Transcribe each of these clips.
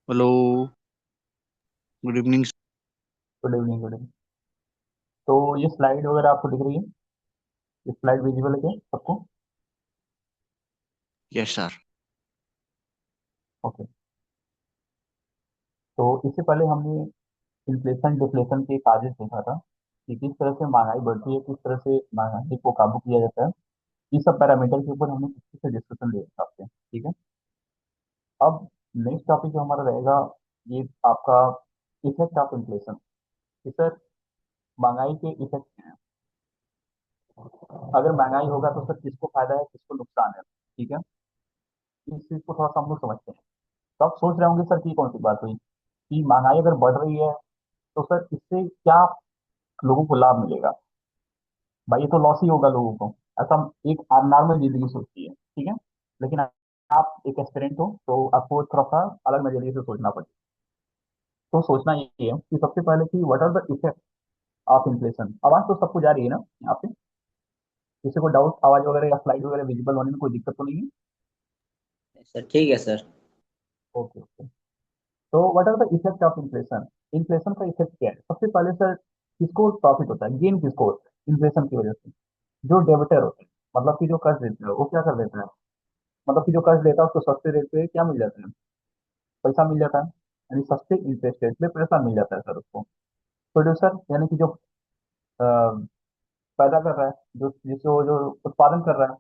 Hello. Good evening. Good evening, good evening. तो ये slide वगैरह आपको दिख रही है? ये स्लाइड विजिबल है क्या सबको? Yes sir. ओके। तो इससे पहले हमने इन्फ्लेशन डिफ्लेशन के काजेस देखा था कि किस तरह से महंगाई बढ़ती है, किस तरह से महंगाई को काबू किया जाता है। इस सब पैरामीटर के ऊपर हमने अच्छे से डिस्कशन ले रखा आपसे, ठीक है। अब नेक्स्ट टॉपिक जो हमारा रहेगा, ये आपका इफेक्ट ऑफ इन्फ्लेशन। सर, महंगाई के इफेक्ट क्या हैं? अगर महंगाई होगा तो सर किसको फायदा है, किसको नुकसान है, ठीक है। इस चीज को थोड़ा सा हम लोग समझते हैं। तो आप सोच रहे होंगे सर की कौन सी बात हुई कि महंगाई अगर बढ़ रही है तो सर इससे क्या लोगों को लाभ मिलेगा? भाई ये तो लॉस ही होगा लोगों को। ऐसा हम एक नॉर्मल जिंदगी सोचती है, ठीक है। लेकिन आप एक एस्पिरेंट हो तो आपको थोड़ा सा अलग नजरिए से सोचना पड़ेगा। तो सोचना ये है कि सबसे पहले कि what are the effect of inflation. आवाज तो सबको जा रही है ना यहाँ पे? किसी को डाउट आवाज वगैरह या स्लाइड वगैरह विजिबल होने में कोई दिक्कत तो नहीं है? सर ठीक है सर। Okay, okay. तो what are the effect of inflation? Inflation का इफेक्ट क्या है? सबसे पहले सर, किसको प्रॉफिट होता है, गेन किसको होता है इन्फ्लेशन की वजह से? जो डेबिटर होते हैं, मतलब कि जो कर्ज देते हैं, वो क्या कर देते हैं? मतलब कि जो कर्ज लेता है उसको सस्ते रेट पे क्या मिल जाता है? पैसा मिल जाता है। यानी सस्ते इंटरेस्ट रेट पे पैसा मिल जाता है सर उसको। प्रोड्यूसर यानी कि जो पैदा कर रहा है, जो जिसको जो उत्पादन कर रहा है।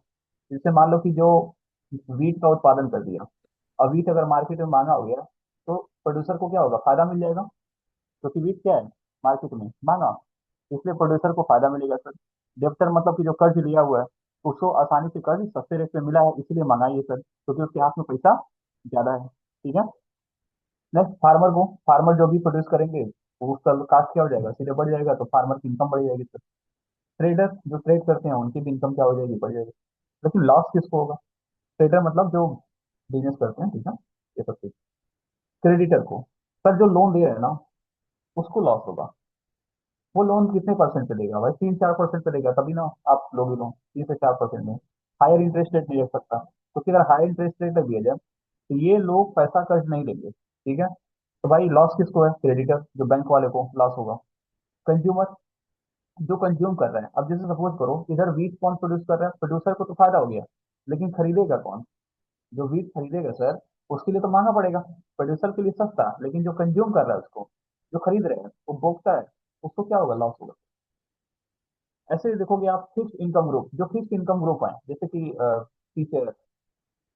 जैसे मान लो कि जो वीट का उत्पादन कर दिया, अब वीट अगर मार्केट में महंगा हो गया तो प्रोड्यूसर को क्या होगा, फायदा मिल जाएगा। क्योंकि वीट क्या है, मार्केट में महंगा, इसलिए प्रोड्यूसर को फायदा मिलेगा सर। डेब्टर मतलब कि जो कर्ज लिया हुआ है, उसको आसानी से कर्ज सस्ते रेट पे मिला है, इसलिए महंगाई है सर, क्योंकि उसके हाथ में पैसा ज्यादा है, ठीक है। नेक्स्ट, फार्मर को, फार्मर जो भी प्रोड्यूस करेंगे वो उसका कास्ट क्या हो जाएगा, सीधे बढ़ जाएगा, तो फार्मर की इनकम बढ़ जाएगी सर। ट्रेडर जो ट्रेड करते हैं उनकी भी इनकम क्या हो जाएगी, बढ़ जाएगी। लेकिन लॉस किसको होगा? ट्रेडर मतलब जो बिजनेस करते हैं, ठीक है, ये सब चीज। क्रेडिटर को, सर जो लोन दे रहे हैं ना, उसको लॉस होगा। वो लोन कितने परसेंट पे देगा भाई, 3-4% पे देगा, तभी ना आप लोगे लोन 3 से 4% में। हायर इंटरेस्ट रेट नहीं रख सकता, क्योंकि अगर हायर इंटरेस्ट रेट रख दिया जाए तो ये लोग पैसा कर्ज नहीं लेंगे, ठीक है। तो भाई लॉस किसको है? क्रेडिटर, जो बैंक वाले को लॉस होगा। कंज्यूमर, जो कंज्यूम कर रहे हैं। अब जैसे सपोज करो, इधर वीट कौन प्रोड्यूस कर रहा है, प्रोड्यूसर को तो फायदा हो गया, लेकिन खरीदेगा कौन? जो वीट खरीदेगा सर, उसके लिए तो महंगा पड़ेगा। प्रोड्यूसर के लिए सस्ता, लेकिन जो कंज्यूम कर रहा है उसको, जो खरीद रहे हैं, वो भोगता है, उसको क्या होगा, लॉस होगा। ऐसे ही देखोगे आप, फिक्स इनकम ग्रुप, जो फिक्स इनकम ग्रुप है, जैसे कि टीचर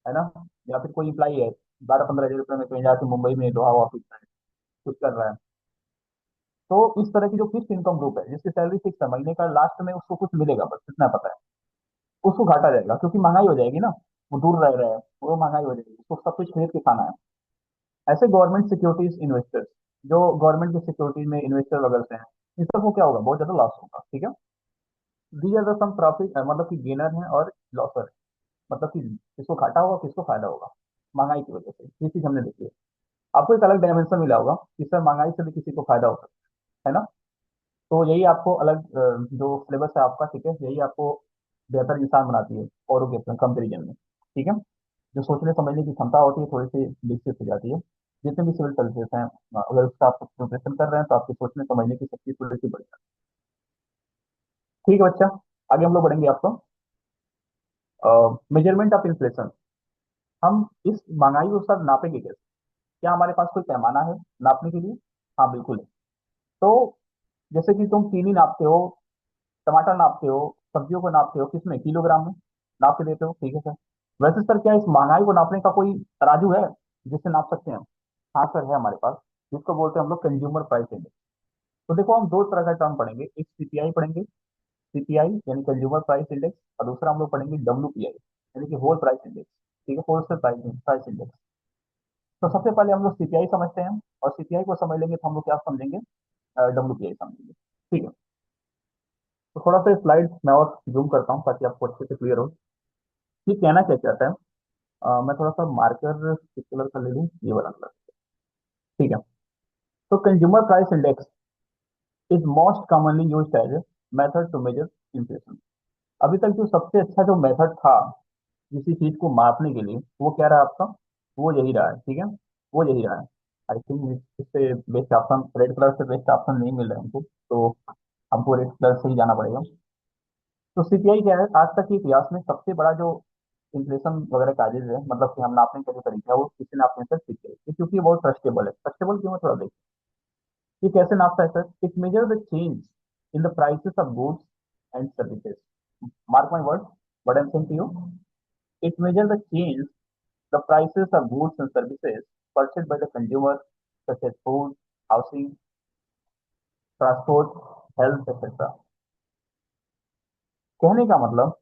है ना, या फिर कोई इम्प्लाई है, 12-15 हज़ार रुपये में कहीं जाके मुंबई में लोहा ऑफिस है, कुछ कर रहा है। तो इस तरह की जो फिक्स इनकम ग्रुप है, जिसकी सैलरी फिक्स है, महीने का लास्ट में उसको कुछ मिलेगा, बस इतना पता है। उसको घाटा जाएगा, क्योंकि महंगाई हो जाएगी ना, वो दूर रह रहा है, वो महंगाई हो जाएगी, उसको सब कुछ खरीद के खाना है। ऐसे गवर्नमेंट सिक्योरिटीज इन्वेस्टर्स, जो गवर्नमेंट की सिक्योरिटी में इन्वेस्टर वगैरह से हैं, इन सबको क्या होगा, बहुत ज्यादा लॉस होगा, ठीक है। These are the some profit, मतलब कि गेनर है और लॉसर है। मतलब कि किसको घाटा होगा, किसको फायदा होगा महंगाई की वजह से, ये चीज हमने देखी है। आपको एक अलग डायमेंशन मिला होगा कि सर महंगाई से भी किसी को फायदा हो सकता है ना। तो यही आपको अलग जो सिलेबस है आपका, ठीक है, यही आपको बेहतर इंसान बनाती है औरों के कंपेरिजन में, ठीक है। जो सोचने समझने की क्षमता होती है थोड़ी सी विकसित हो जाती है। जितने भी सिविल सर्विसेज हैं, अगर उसका आप प्रिपरेशन कर रहे हैं तो आपकी सोचने समझने की शक्ति थोड़ी सी बढ़ जाती है, ठीक है बच्चा। आगे हम लोग बढ़ेंगे आपको, मेजरमेंट ऑफ इन्फ्लेशन। हम इस महंगाई को सर नापेंगे कैसे? क्या हमारे पास कोई पैमाना है नापने के लिए? हाँ बिल्कुल है। तो जैसे कि तुम चीनी नापते हो, टमाटर नापते हो, सब्जियों को नापते हो, किसमें, किलोग्राम में नाप के देते हो, ठीक है सर। वैसे सर क्या इस महंगाई को नापने का कोई तराजू है जिससे नाप सकते हैं? हाँ सर, है हमारे पास, जिसको बोलते हैं हम लोग कंज्यूमर प्राइस इंडेक्स। तो देखो, हम दो तरह का टर्म पढ़ेंगे, एक सीपीआई पढ़ेंगे, सीपीआई यानी कंज्यूमर प्राइस इंडेक्स, और दूसरा हम लोग पढ़ेंगे डब्ल्यूपीआई यानी कि होल प्राइस इंडेक्स, ठीक है, होलसेल प्राइस प्राइस इंडेक्स। तो सबसे पहले हम लोग सीपीआई समझते हैं, और सीपीआई को समझ लेंगे तो हम लोग क्या समझेंगे, डब्ल्यूपीआई समझेंगे, ठीक है। तो थोड़ा सा स्लाइड मैं और जूम करता हूँ ताकि आपको अच्छे से क्लियर हो ये कहना क्या चाहता है। मैं थोड़ा सा मार्कर किस कलर का ले लूँ, ये वाला कलर, ठीक है। तो consumer price index is most commonly used as method to measure inflation. अभी तक जो सबसे अच्छा जो मेथड था किसी चीज को मापने के लिए, वो क्या रहा आपका, वो यही रहा है, ठीक है, वो यही रहा है। आई थिंक इससे बेस्ट ऑप्शन, रेड कलर से बेस्ट ऑप्शन नहीं मिल रहा है हमको, तो हमको रेड कलर से ही जाना पड़ेगा। तो सीपीआई क्या है, आज तक के इतिहास में सबसे बड़ा जो इन्फ्लेशन वगैरह काजेज है, मतलब कि हम नापने का जो तरीका है वो किसी नापने से सीपीआई, क्योंकि ये बहुत ट्रस्टेबल है। ट्रस्टेबल क्यों है थोड़ा देखिए, ये कैसे नापता है sir? It measure the change in the prices of goods and services. Mark my word, what I am saying to you, it measure the change the prices of goods and services purchased by the consumer, such as food, housing, transport, health, etc. कहने का मतलब,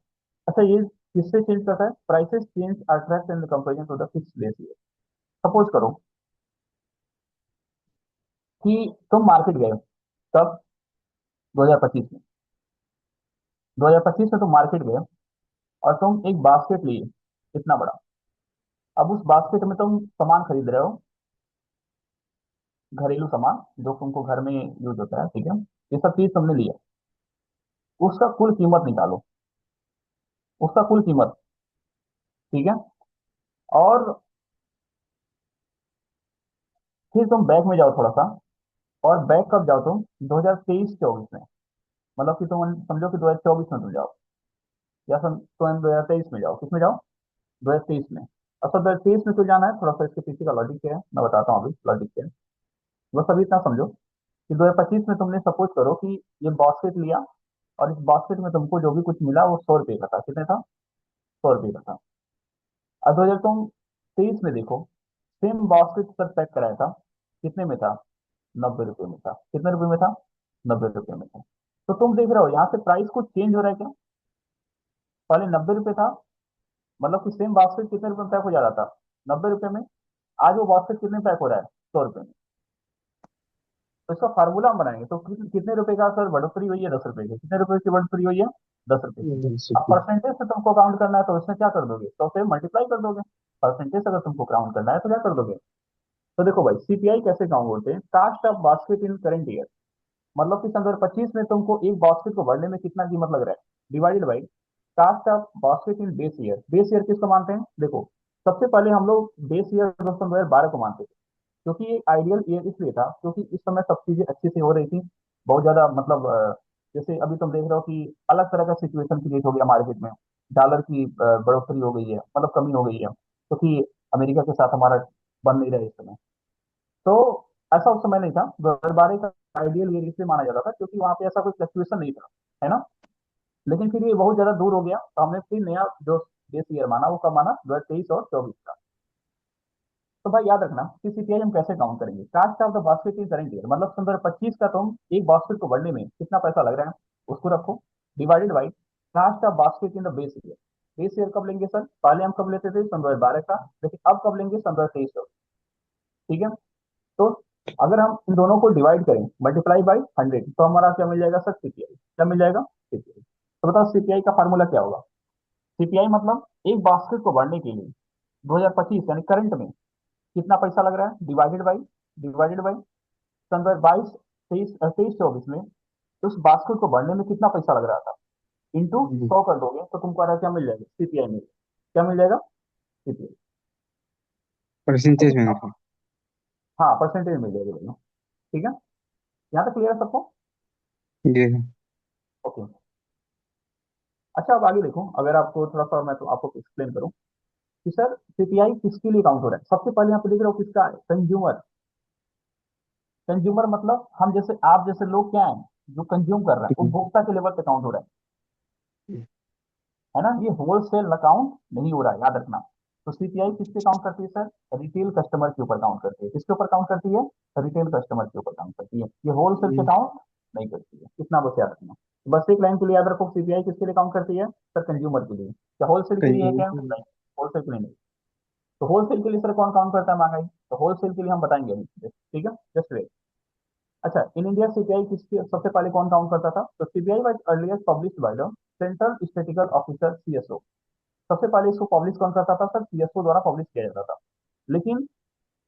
अच्छा ये किससे change करता है? Prices change are tracked in the comparison to the fixed base year. Suppose करो कि तुम मार्केट गए, कब? 2025 में। 2025 में तुम मार्केट गए और तुम एक बास्केट लिए, इतना बड़ा। अब उस बास्केट में तुम सामान खरीद रहे हो, घरेलू सामान जो तुमको घर में यूज होता है, ठीक है, ये सब चीज तुमने लिया। उसका कुल कीमत निकालो, उसका कुल कीमत, ठीक है। और फिर तुम बैक में जाओ थोड़ा सा, और बैक कब जाओ तुम? 2023-24 में। मतलब कि तुम समझो कि 2024 में तुम जाओ, या तुम 2023 में जाओ, किस में जाओ? 2023 में। अच्छा 2023 में तो जाना है, थोड़ा सा इसके पीछे का लॉजिक क्या है मैं बताता हूँ अभी, लॉजिक क्या है। बस अभी इतना समझो कि 2025 में तुमने सपोज करो कि ये बास्केट लिया, और इस बास्केट में तुमको जो भी कुछ मिला वो 100 रुपये का था। कितने था? 100 रुपये का था। अब 2023 में देखो, सेम बास्केट सर पैक कराया था, कितने में था? 90 रुपये में था। कितने रुपए में था? 90 रुपये में था। तो तुम देख रहे हो यहाँ से प्राइस कुछ चेंज हो रहा है क्या? पहले 90 रुपये था, मतलब कि सेम बास्केट कितने रुपए में पैक हो जा रहा था? 90 रुपये में। आज वो बास्केट कितने पैक हो रहा है? 100 रुपये में। तो इसका फार्मूला हम बनाएंगे, तो कितने रुपए का सर बढ़ोतरी हुई है? 10 रुपए की। कितने रुपए की बढ़ोतरी हुई है? 10 रुपए की। अब रेसिपी। परसेंटेज से तुमको काउंट करना है, तो इसमें क्या कर दोगे? तो से मल्टीप्लाई कर दोगे। परसेंटेज अगर तुमको काउंट करना है तो क्या कर दोगे? तो देखो भाई, सीपीआई कैसे काउंट होते हैं? Cost of basket in current year, मतलब कि सन 2025 में तुमको एक बास्केट को भरने में कितना कीमत लग रहा है, divided by cost of basket in base year. Base year किसको मानते हैं? देखो, सबसे पहले हम लोग बेस ईयर दोस्तों 2012 को मानते थे, क्योंकि ये आइडियल ईयर इसलिए था क्योंकि इस समय सब चीजें अच्छे से हो रही थी, बहुत ज्यादा, मतलब जैसे अभी तुम देख रहे हो कि अलग तरह का सिचुएशन क्रिएट हो गया मार्केट में। डॉलर की बढ़ोतरी हो गई है, मतलब कमी हो गई है, क्योंकि अमेरिका के साथ हमारा बन नहीं रहा है इस समय। तो ऐसा उस समय नहीं था। 2012 का आइडियल ईयर इसलिए माना जाता था क्योंकि वहां पे ऐसा कोई फ्लक्चुएशन नहीं था, है ना। लेकिन फिर ये बहुत ज्यादा दूर हो गया, तो हमने फिर नया जो बेस ईयर माना, वो कब माना? 2023 और 24 का। तो भाई याद रखना कि सीपीआई हम कैसे काउंट करेंगे? Cost of the basket in current year, मतलब सन 2025 का तुम एक बास्केट को भरने में कितना पैसा लग रहा है उसको रखो, divided by cost of basket in the base year. Base year कब लेंगे सर? पहले हम कब लेते थे? सन 2012 का। लेकिन अब कब लेंगे? सन 2023 का। ठीक है। तो अगर हम इन दोनों को डिवाइड करें, मल्टीप्लाई बाई 100, तो हमारा क्या मिल जाएगा सर? सीपीआई। क्या मिल जाएगा? सीपीआई। तो बताओ सीपीआई का फार्मूला क्या होगा? सीपीआई मतलब एक बास्केट को भरने के लिए 2025 यानी करंट में कितना पैसा लग रहा है, डिवाइडेड बाई सन 2022, 23 24 में उस बास्केट को भरने में कितना पैसा लग रहा था, इंटू 100 कर दोगे तो तुमको क्या मिल जाएगा? सीपीआई मिल जाएगा। क्या मिल जाएगा? सीपीआई। Percentage okay. में अब हाँ, परसेंटेज मिल जाएगी भैया। ठीक है, यहाँ तक क्लियर है सबको? ये है। ओके। अच्छा अब आगे देखो, अगर आपको थोड़ा सा मैं तो आपको एक्सप्लेन करूं कि सर सीपीआई किसके लिए काउंट हो रहा है। सबसे पहले यहाँ पे देख रहे हो किसका है? कंज्यूमर। कंज्यूमर मतलब हम जैसे, आप जैसे लोग क्या है, जो कंज्यूम कर रहा है, उपभोक्ता के लेवल पे काउंट हो रहा है ना। ये होलसेल अकाउंट नहीं हो रहा है, याद रखना। तो सीपीआई किस पे काउंट करती है सर? रिटेल कस्टमर के ऊपर काउंट करती है। किसके ऊपर काउंट करती है? रिटेल कस्टमर के ऊपर काउंट करती है। ये होलसेल पे काउंट नहीं करती है, इतना बस याद रखना। बस एक लाइन के लिए याद रखो, सीपीआई किसके लिए काउंट करती है सर? कंज्यूमर के लिए। क्या होलसेल के लिए है क्या? नहीं, होलसेल के लिए नहीं। तो होलसेल के लिए सर कौन काउंट करता है महंगाई? तो होलसेल के लिए हम बताएंगे अभी, ठीक है, जस्ट वेट। अच्छा, इन इंडिया सीपीआई किसके सबसे पहले कौन काउंट करता था? तो CPI was earlier published by the central statistical officer, CSO. सबसे पहले इसको पब्लिश कौन करता था सर? सीएसओ द्वारा पब्लिश किया जाता था। लेकिन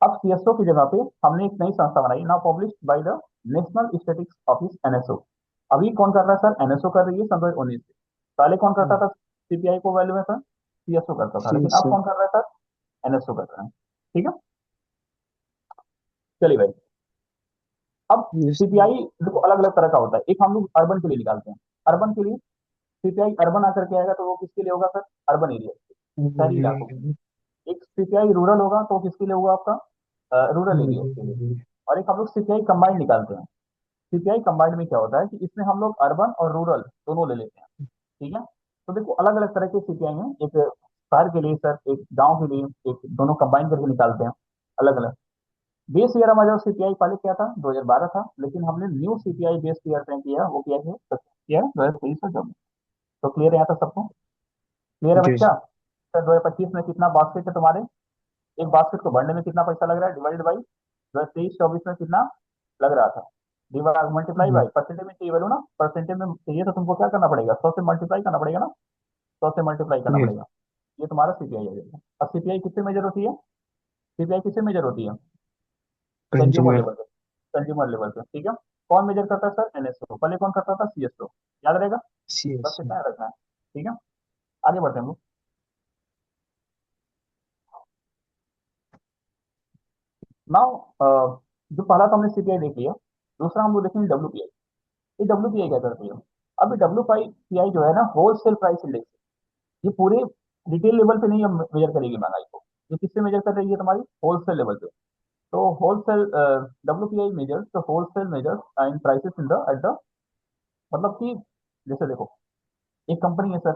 अब सीएसओ की जगह पे हमने एक नई संस्था बनाई, now publish by the national statistics office, NSO. अभी कौन कर रहा है सर? एनएसओ कर रही है सन 2019 से। पहले कौन करता था सीपीआई को वैल्यू में सर? सीएसओ करता था, सी लेकिन एस अब ओ। कौन कर रहा है सर? एनएसओ कर रहा है। ठीक है। चलिए भाई, अब Yes. सीपीआई देखो अलग अलग तरह का होता है। एक हम लोग अर्बन के लिए निकालते हैं। अर्बन के लिए सीपीआई अर्बन आकर के आएगा तो वो किसके लिए होगा सर? अर्बन एरिया, शहरी इलाकों के लिए। एक सीपीआई रूरल होगा तो वो किसके लिए होगा? आपका रूरल एरिया के लिए। और एक हम लोग सीपीआई कंबाइंड निकालते हैं। सीपीआई कंबाइंड में क्या होता है कि इसमें हम लोग अर्बन और रूरल दोनों ले लेते हैं। ठीक है, तो देखो अलग अलग तरह के सीपीआई हैं। एक शहर के लिए सर, एक गांव के लिए, एक दोनों कंबाइन करके निकालते हैं अलग अलग। बेस ईयर हमारा सीपीआई पहले क्या था? 2012 था, लेकिन हमने न्यू सीपीआई बेस ईयर तय किया, वो क्या है? 2023 से जब। तो क्लियर है यहाँ तक सबको? क्लियर है Yes. बच्चा? सर 2025 में कितना बास्केट है तुम्हारे? एक बास्केट को भरने में कितना पैसा लग रहा है डिवाइडेड बाई 2023-24 में कितना लग रहा था? डिवाइड मल्टीप्लाई बाई परसेंटेज में चाहिए वैल्यू ना, परसेंटेज में चाहिए तो तुमको क्या करना पड़ेगा? 100 से मल्टीप्लाई करना पड़ेगा ना, 100 से मल्टीप्लाई करना Yes. पड़ेगा। ये तुम्हारा सीपीआई आ जाएगा। अब सीपीआई किससे मेजर होती है? सीपीआई किससे मेजर होती है? Consumer Consumer. लेवल पे। कंज्यूमर लेवल पे, ठीक है। कौन मेजर करता है सर? एनएसओ। पहले कौन करता था? सीएसओ। याद रहेगा? बस Yes. कितना याद रखना है, ठीक है। आगे बढ़ते हैं हम लोग। नाउ जो पहला तो हमने सीपीआई देख लिया, दूसरा हम लोग देखेंगे डब्ल्यूपीआई। ये डब्ल्यूपीआई क्या करती है? अभी डब्ल्यूपीआई जो है ना, होलसेल प्राइस इंडेक्स। ये पूरे रिटेल लेवल पे नहीं मेजर करेगी महंगाई को। ये किससे मेजर कर रही है? तुम्हारी होलसेल लेवल पे। तो wholesale WPI measures the wholesale measures and prices in the at the, मतलब कि जैसे देखो, एक कंपनी है सर,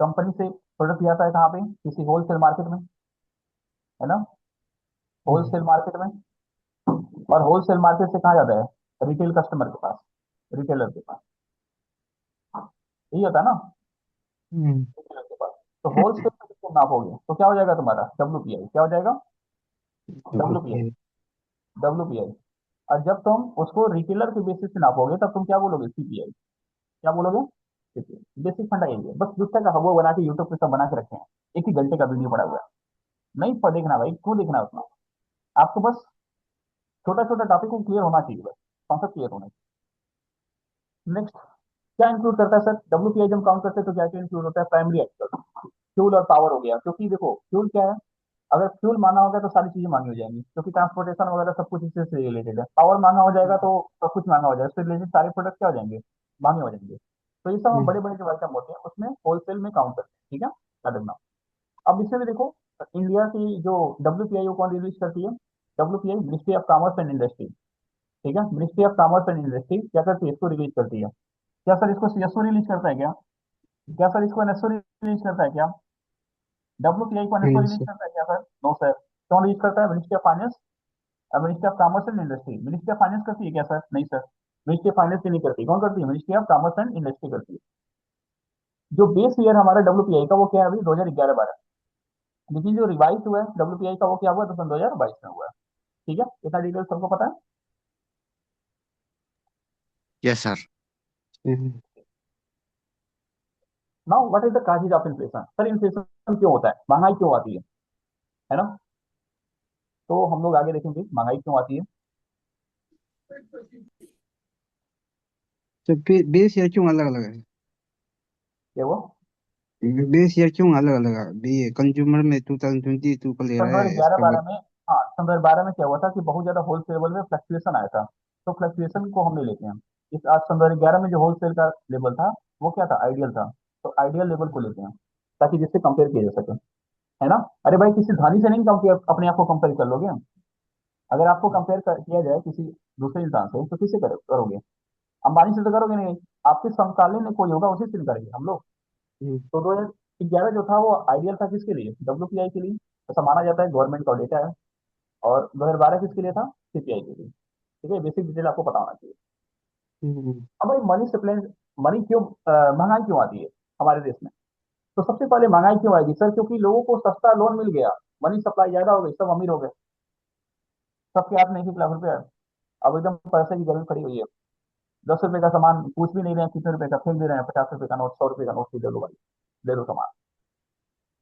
कंपनी से प्रोडक्ट आता है कहाँ पे? किसी होलसेल मार्केट में, है ना? होलसेल मार्केट में। और होलसेल मार्केट से कहाँ जाता है? रिटेल कस्टमर के पास, रिटेलर के पास। यही होता है ना, Mm. रिटेलर के पास। तो होलसेल में किसको नापोगे तो क्या हो जाएगा तुम्हारा? डब्ल्यूपीआई। क्या हो जाएगा? डब्ल्यूपीआई। Okay. डब्ल्यूपीआई। और जब तुम उसको रिटेलर के बेसिस पे नापोगे तब तुम क्या बोलोगे? सीपीआई। क्या बोलोगे? सीपीआई। बेसिक फंडा यही है। बस दूसरे का हवा बना के यूट्यूब पे सब बना के रखे हैं। एक ही घंटे का वीडियो पड़ा हुआ है, नहीं पर देखना भाई, क्यों देखना है उतना? आपको बस छोटा छोटा टॉपिक को क्लियर होना चाहिए, बस कॉन्सेप्ट क्लियर होना चाहिए। नेक्स्ट, क्या इंक्लूड करता है सर? डब्ल्यूपीआई जब काउंट करते हैं तो क्या क्या इंक्लूड होता है? प्राइमरी एक्टर, फ्यूल और पावर हो गया। क्योंकि देखो फ्यूल क्या है, अगर फ्यूल महंगा होगा तो सारी चीजें महंगी हो जाएंगी, क्योंकि ट्रांसपोर्टेशन वगैरह सब कुछ इससे रिलेटेड है। पावर महंगा हो जाएगा तो सब कुछ महंगा हो जाएगा, इससे रिलेटेड सारे प्रोडक्ट क्या हो जाएंगे? महंगे हो जाएंगे। तो ये सब हम Mm. बड़े बड़े जो आइटम होते हैं उसमें होलसेल में काउंट करते हैं, ठीक है, याद रखना। अब इसमें भी देखो, इंडिया की जो डब्ल्यूपीआई को कौन रिलीज करती है? WPI ministry of commerce and industry, ठीक है। Ministry of commerce and industry क्या करती है? इसको रिलीज करती है। क्या सर इसको सीएसओ रिलीज करता है क्या? क्या सर इसको एनएसओ रिलीज करता है क्या? डब्ल्यूपीआई को एनएसओ Yes. रिलीज करता है क्या सर? No sir. कौन रिलीज करता है? Ministry of finance. Ministry of commerce and industry. Ministry of finance करती है क्या सर? नहीं सर, मिनिस्ट्री ऑफ फाइनेंस भी नहीं करती। कौन करती है? Ministry of commerce and industry करती है। जो बेस ईयर हमारा डब्ल्यूपीआई का वो क्या है? अभी 2011-12। लेकिन जो रिवाइज हुआ है डब्ल्यूपीआई का वो क्या हुआ? तो सन 2022 में हुआ है, ठीक है। इतना डिटेल सबको पता है? Yes sir. Mm. Now what is the causes of inflation? Sir inflation क्यों होता है? महंगाई क्यों आती है ना? तो हम लोग आगे देखेंगे महंगाई क्यों आती है। तो बेस ईयर क्यों अलग अलग है? क्या वो बेस ईयर क्यों अलग अलग है? बी कंज्यूमर में 2022 का ले सन रहा दो हजार है ग्यारह इसके बारह बाद। में हाँ, सन 2012 में क्या हुआ था कि बहुत ज्यादा होलसेल लेवल में फ्लक्चुएशन आया था। तो फ्लक्चुएशन को हम ले लेते हैं। इस आज सन 2011 में जो होलसेल का लेवल था वो क्या था? आइडियल था। तो आइडियल लेवल को लेते हैं ताकि जिससे कंपेयर किया जा सके, है ना। अरे भाई किसी धनी से नहीं कंपेयर, अपने आप को कंपेयर कर लोगे। अगर आपको कंपेयर किया जाए किसी दूसरे इंसान से तो किससे करोगे? अंबानी से तो करोगे नहीं। आपके समकालीन में कोई होगा उसी से करेंगे हम लोग। Mm. तो 2011 जो था वो आइडियल था किसके लिए? डब्ल्यूपीआई के लिए। ऐसा माना जाता है, गवर्नमेंट का डेटा है। और 2012 किसके लिए था? सीपीआई के लिए, ठीक है। बेसिक डिटेल आपको पता होना चाहिए। Mm. अब भाई मनी सप्लाई, मनी क्यों महंगाई क्यों आती है हमारे देश में? तो सबसे पहले महंगाई क्यों आएगी सर? क्योंकि लोगों को सस्ता लोन मिल गया, मनी सप्लाई ज्यादा हो गई, सब अमीर हो गए। सबके हाथ में 1-1 लाख रुपया है। अब एकदम पैसे की जरूरत खड़ी हुई है। 10 रुपए का सामान पूछ भी नहीं रहे हैं कितने रुपए का, फेंक दे रहे हैं। 50 रुपए का नोट, 100 रुपए का नोट, दे दो भाई, ले लो सामान।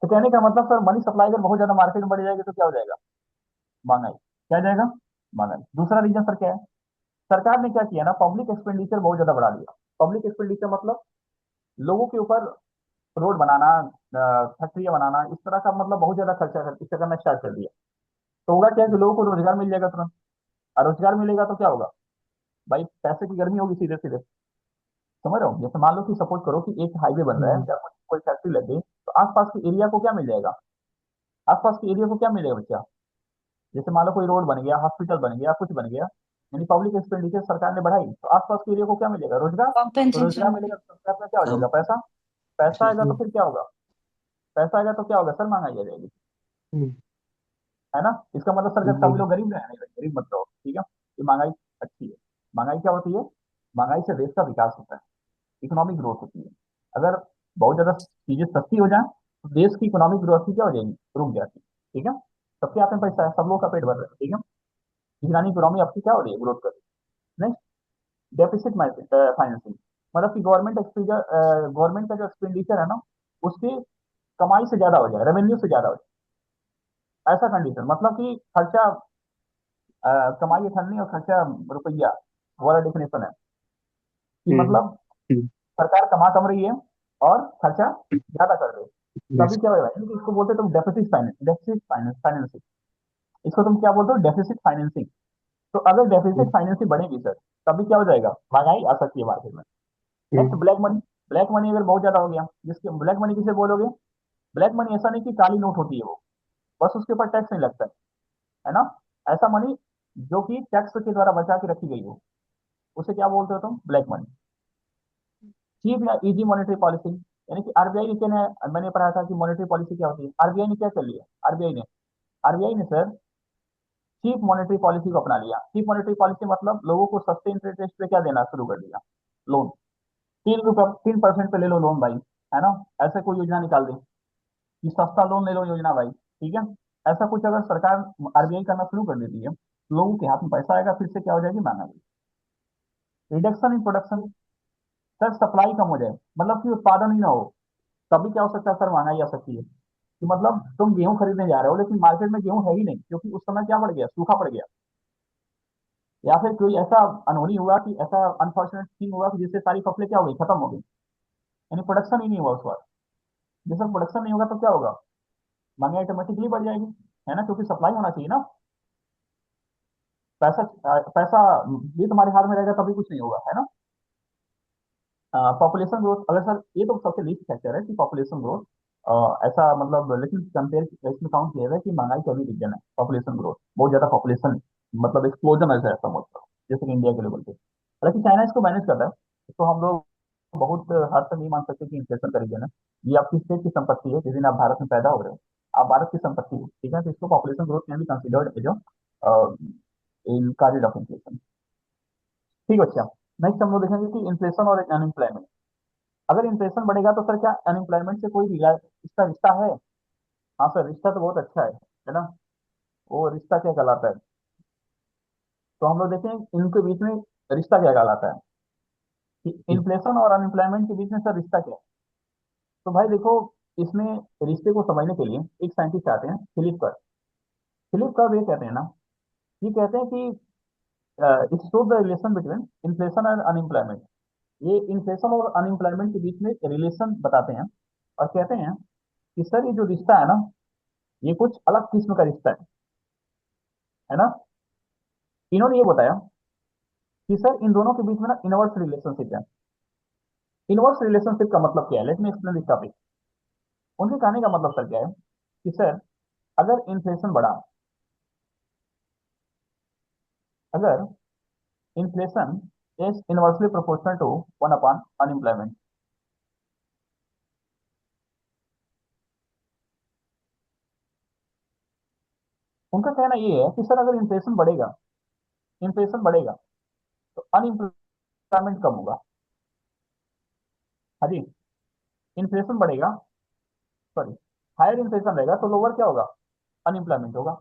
तो कहने का मतलब सर, मनी सप्लाई अगर बहुत ज्यादा मार्केट में बढ़ जाएगी तो क्या हो जाएगा? महंगाई। क्या हो जाएगा? महंगाई। दूसरा रीजन सर क्या है? सरकार ने क्या किया ना, पब्लिक एक्सपेंडिचर बहुत ज्यादा बढ़ा दिया। पब्लिक एक्सपेंडिचर मतलब लोगों के ऊपर रोड बनाना, फैक्ट्रियां बनाना, इस तरह का मतलब बहुत ज्यादा खर्चा इस करना स्टार्ट कर दिया। तो होगा क्या कि लोगों को रोजगार मिल जाएगा तुरंत। और रोजगार मिलेगा तो क्या होगा भाई, पैसे की गर्मी होगी सीधे सीधे। समझ रहे हो, जैसे मान लो कि सपोज करो कि एक हाईवे बन रहा है या कोई फैक्ट्री लग गई, तो आसपास के एरिया को क्या मिल जाएगा, आसपास के एरिया को क्या मिलेगा बच्चा। जैसे मान लो कोई रोड बन गया, हॉस्पिटल बन गया, कुछ बन गया, यानी पब्लिक एक्सपेंडिचर सरकार ने बढ़ाई, तो आसपास के एरिया को क्या मिलेगा, रोजगार। तो रोजगार compensation मिलेगा तो सरकार में क्या हो कम जाएगा, पैसा। पैसा आएगा तो फिर क्या होगा, पैसा आएगा तो क्या होगा सर, महंगाई आ जाएगी। है ना, इसका मतलब सर सभी लोग गरीब रहे, नहीं गरीब मत रहो, ठीक है। ये महंगाई अच्छी है। महंगाई क्या होती है, महंगाई से देश का विकास होता है, इकोनॉमिक ग्रोथ होती है। अगर बहुत ज्यादा चीजें सस्ती हो जाए तो देश की इकोनॉमिक ग्रोथ की क्या हो जाएगी, रुक जाती है। ठीक है, सबके हाथ में पैसा है, सब लोग का पेट भर रहा है, ठीक है। इकोनॉमिक इकोनॉमी आपकी क्या हो रही है, ग्रोथ कर रही है। नेक्स्ट, डेफिसिट फाइनेंसिंग, मतलब कि गवर्नमेंट का जो एक्सपेंडिचर है ना, उसकी कमाई से ज्यादा हो जाए, रेवेन्यू से ज्यादा हो जाए, ऐसा कंडीशन, मतलब कि खर्चा कमाई अठन्नी और खर्चा रुपया, वो वाला डेफिनेशन है कि मतलब सरकार कमा कम रही है और खर्चा ज्यादा कर रही है, तभी क्या होगा, यानी कि इसको बोलते हैं तुम डेफिसिट फाइनेंसिंग। इसको तुम क्या बोलते हो, डेफिसिट फाइनेंसिंग। तो अगर डेफिसिट फाइनेंसिंग बढ़ेगी सर, तभी क्या हो जाएगा, महंगाई आ सकती है मार्केट में। Next, black money. Black money अगर बहुत ज्यादा हो गया, जिसके ब्लैक मनी किसे बोलोगे, ब्लैक मनी ऐसा नहीं कि काली नोट होती है वो, बस उसके ऊपर टैक्स नहीं लगता है ना, ऐसा मनी जो कि टैक्स के द्वारा बचा के रखी गई हो, उसे क्या बोलते हो तुम, ब्लैक मनी। चीप या इजी मॉनेटरी पॉलिसी, यानी कि आरबीआई ने, मैंने पढ़ा था कि मॉनेटरी पॉलिसी क्या होती है, आरबीआई ने क्या कर लिया, आरबीआई ने सर चीप मॉनेटरी पॉलिसी को अपना लिया। चीप मॉनेटरी पॉलिसी मतलब लोगों को सस्ते इंटरेस्ट पे क्या देना शुरू कर दिया, लोन। 3 रुपये 3% पे ले लो लोन भाई, है ना, ऐसे कोई योजना निकाल दे कि सस्ता लोन ले लो योजना भाई, ठीक है। ऐसा कुछ अगर सरकार, आरबीआई करना शुरू कर देती है, लोगों के हाथ में पैसा आएगा, फिर से क्या हो जाएगी, महंगाई। Reduction in production, sir supply कम हो जाए, मतलब कि उत्पादन ही ना हो, तभी क्या हो सकता है सर, महंगाई आ सकती है। कि मतलब तुम गेहूं खरीदने जा रहे हो लेकिन मार्केट में गेहूं है ही नहीं, क्योंकि उस समय क्या पड़ गया, सूखा पड़ गया, या फिर कोई ऐसा अनहोनी हुआ कि ऐसा अनफॉर्चुनेट थिंग हुआ कि जिससे सारी फसलें क्या हो गई, खत्म हो गई, यानी प्रोडक्शन ही नहीं हुआ उस वक्त। जैसे प्रोडक्शन नहीं होगा तो क्या होगा, महंगाई ऑटोमेटिकली बढ़ जाएगी, है ना, क्योंकि सप्लाई होना चाहिए ना। पैसा ये तुम्हारे हाथ में रहेगा तभी कुछ नहीं होगा, है ना। पॉपुलेशन ग्रोथ, अगर सर ये तो सबसे लीस्ट फैक्टर है कि पॉपुलेशन ग्रोथ, ऐसा मतलब, लेकिन कंपेयर इसमें काउंट किया जाए कि महंगाई का भी रीजन है पॉपुलेशन ग्रोथ, बहुत ज्यादा पॉपुलेशन, मतलब एक्सप्लोजन ऐसा ऐसा मतलब, जैसे कि इंडिया के लेवल पे। हालांकि चाइना इसको मैनेज कर रहा है, तो हम लोग बहुत हद तक नहीं मान सकते कि इन्फ्लेशन का रीजन है। ये आपकी स्टेट की संपत्ति है, जिस दिन आप भारत में पैदा हो रहे हो, आप भारत की संपत्ति हो, ठीक है, तो इसको population growth can be considered जो इन काजेज ऑफ इन्फ्लेशन। ठीक है, अच्छा। नेक्स्ट हम लोग देखेंगे कि इन्फ्लेशन और अनएम्प्लॉयमेंट। अगर इन्फ्लेशन बढ़ेगा तो सर क्या अनएम्प्लॉयमेंट से कोई इसका रिश्ता है। हाँ सर, रिश्ता तो बहुत अच्छा है ना। वो रिश्ता क्या कहलाता है, तो हम लोग देखें इनके बीच में रिश्ता क्या कहलाता है, कि इन्फ्लेशन और अनएम्प्लॉयमेंट के बीच में सर रिश्ता क्या है। तो भाई देखो, इसमें रिश्ते को समझने के लिए एक साइंटिस्ट आते हैं, फिलिप कर्व ये कहते हैं ना, ये कहते हैं कि it show the relation between inflation और अनएम्प्लॉयमेंट। ये इन्फ्लेशन और अनएम्प्लॉयमेंट के बीच में रिलेशन बताते हैं, और कहते हैं कि सर ये जो रिश्ता है ना, ये कुछ अलग किस्म का रिश्ता है ना। इन्होंने ये बताया कि सर इन दोनों के बीच में ना इनवर्स रिलेशनशिप है। इनवर्स रिलेशनशिप का मतलब क्या है, let me explain this topic. उनके कहने का मतलब सर क्या है कि सर अगर इन्फ्लेशन बढ़ा, अगर inflation is inversely proportional to 1 upon unemployment. उनका कहना ये है कि सर अगर इन्फ्लेशन बढ़ेगा तो अनएम्प्लॉयमेंट कम होगा। हाँ जी, इन्फ्लेशन बढ़ेगा, सॉरी, हायर इन्फ्लेशन रहेगा तो लोअर क्या होगा, अनएम्प्लॉयमेंट होगा।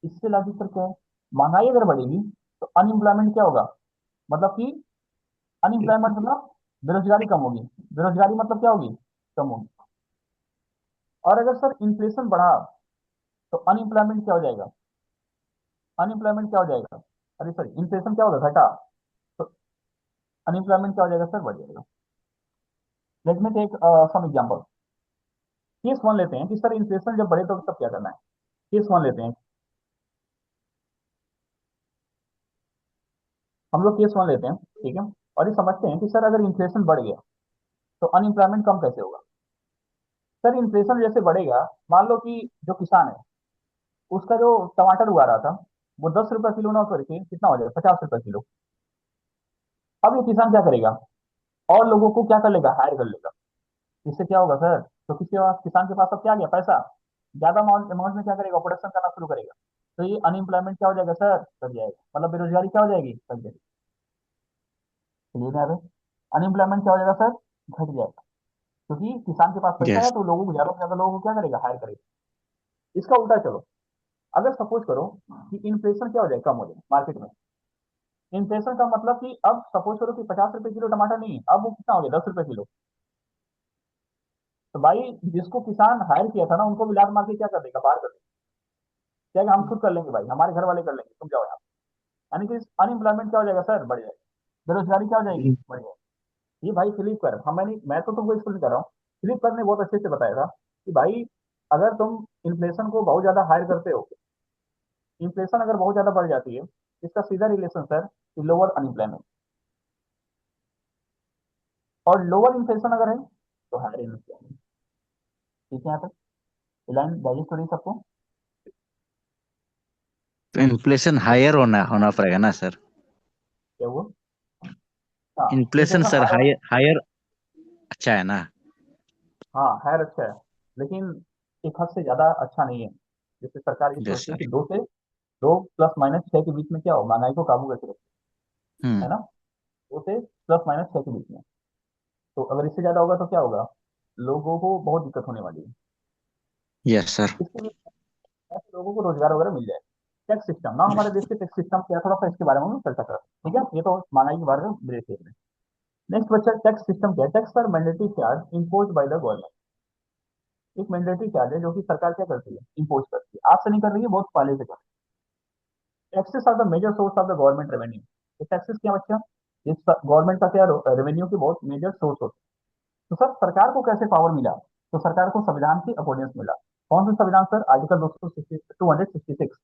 इससे लॉजिक सर क्या है, महंगाई अगर बढ़ेगी तो अनएम्प्लॉयमेंट क्या होगा, मतलब कि अनएम्प्लॉयमेंट मतलब बेरोजगारी कम होगी, बेरोजगारी मतलब क्या होगी, कम होगी। और अगर सर इन्फ्लेशन बढ़ा तो अनएम्प्लॉयमेंट क्या हो जाएगा, अनएम्प्लॉयमेंट क्या हो जाएगा, अरे सॉरी, इन्फ्लेशन क्या होगा, घटा, तो अनएम्प्लॉयमेंट क्या हो जाएगा सर, बढ़ जाएगा। Let me take some example. Case one लेते हैं कि सर इन्फ्लेशन जब बढ़े तो तब क्या करना है। केस वन लेते हैं, हम लोग केस वन लेते हैं, ठीक है। और ये समझते हैं कि सर अगर इन्फ्लेशन बढ़ गया तो अनएम्प्लॉयमेंट कम कैसे होगा। सर इन्फ्लेशन जैसे बढ़ेगा, मान लो कि जो किसान है उसका जो टमाटर उगा रहा था वो 10 रुपये किलो ना करके कितना हो जाएगा, 50 रुपये किलो। अब ये किसान क्या करेगा, और लोगों को क्या कर लेगा, हायर कर लेगा। इससे क्या होगा सर, तो किसी पास, किसान के पास अब क्या आ गया, पैसा ज्यादा अमाउंट अमाउंट में क्या करेगा, प्रोडक्शन करना शुरू करेगा। तो ये अनएम्प्लॉयमेंट क्या हो जाएगा सर, घट जाएगा, मतलब बेरोजगारी क्या हो जाएगी, घट जाएगी। क्लियर है। अनएम्प्लॉयमेंट क्या हो जाएगा सर, घट जाएगा, क्योंकि किसान के पास पैसा है Yes. तो लोगों को ज्यादा से ज्यादा लोगों को क्या करेगा, हायर करेगा। इसका उल्टा चलो, अगर सपोज करो कि इन्फ्लेशन क्या हो जाए, कम हो जाए मार्केट में। इन्फ्लेशन का मतलब कि अब सपोज करो कि 50 रुपए किलो टमाटर नहीं है, अब वो कितना हो गया, 10 रुपए किलो। तो भाई जिसको किसान हायर किया था ना उनको भी लात मार के क्या कर देगा, बाहर कर देगा। क्या कि हम खुद कर लेंगे भाई, हमारे घर वाले कर लेंगे, तुम जाओ यहाँ। यानी कि अनएम्प्लॉयमेंट क्या हो जाएगा सर, बढ़ जाएगा। बेरोजगारी क्या हो जाएगी, Mm. बढ़ जाएगी। ये भाई फिलिप कर, हम मैंने मैं तो तुमको एक्सप्लेन कर रहा हूँ। फिलिप कर ने बहुत अच्छे से बताया था कि भाई अगर तुम इन्फ्लेशन को बहुत ज्यादा हायर करते हो, इन्फ्लेशन अगर बहुत ज्यादा बढ़ जाती है, इसका सीधा रिलेशन सर लोअर अनएम्प्लॉयमेंट, और लोअर इन्फ्लेशन अगर है तो हायर अनएम्प्लॉयमेंट। ठीक है, यहाँ तक लाइन डाइजेस्ट हो रही है सबको। तो इन्फ्लेशन हायर होना होना पड़ेगा ना सर। क्या हुआ, हाँ inflation inflation sir higher. Higher higher अच्छा है ना। हाँ हायर अच्छा है, लेकिन एक हद से ज्यादा अच्छा नहीं है। जैसे सरकार ये यस सोचती है सर। कि 2 से 2 ± 6 के बीच में क्या हो, महंगाई को काबू करके रखे, है हम्म। ना। 2 से ± 6 के बीच में। तो अगर इससे ज्यादा होगा तो क्या होगा, लोगों को बहुत दिक्कत होने वाली है। Yes sir. इसके लिए ऐसे लोगों को रोजगार वगैरह मिल जाए। टैक्स सिस्टम ना, हमारे देश के टैक्स सिस्टम क्या है, थोड़ा सा इसके बारे में हम चर्चा करें। ठीक है, ये तो महंगाई के बारे में ब्रेक है। नेक्स्ट बच्चा, टैक्स सिस्टम क्या है। टैक्स पर mandatory charge impose by the government. एक मैंडेटरी चार्ज है जो कि सरकार क्या करती है, इम्पोज करती है। आज से नहीं कर रही है, बहुत पहले से कर रही है। Taxes are the major source of the government revenue. तो टैक्सेस क्या बच्चा, ये गवर्नमेंट का क्या रेवेन्यू की बहुत मेजर सोर्स होता है। तो सर सरकार को कैसे पावर मिला, तो सरकार को संविधान की अकॉर्डिंग मिला। कौन सा संविधान sir, article 266।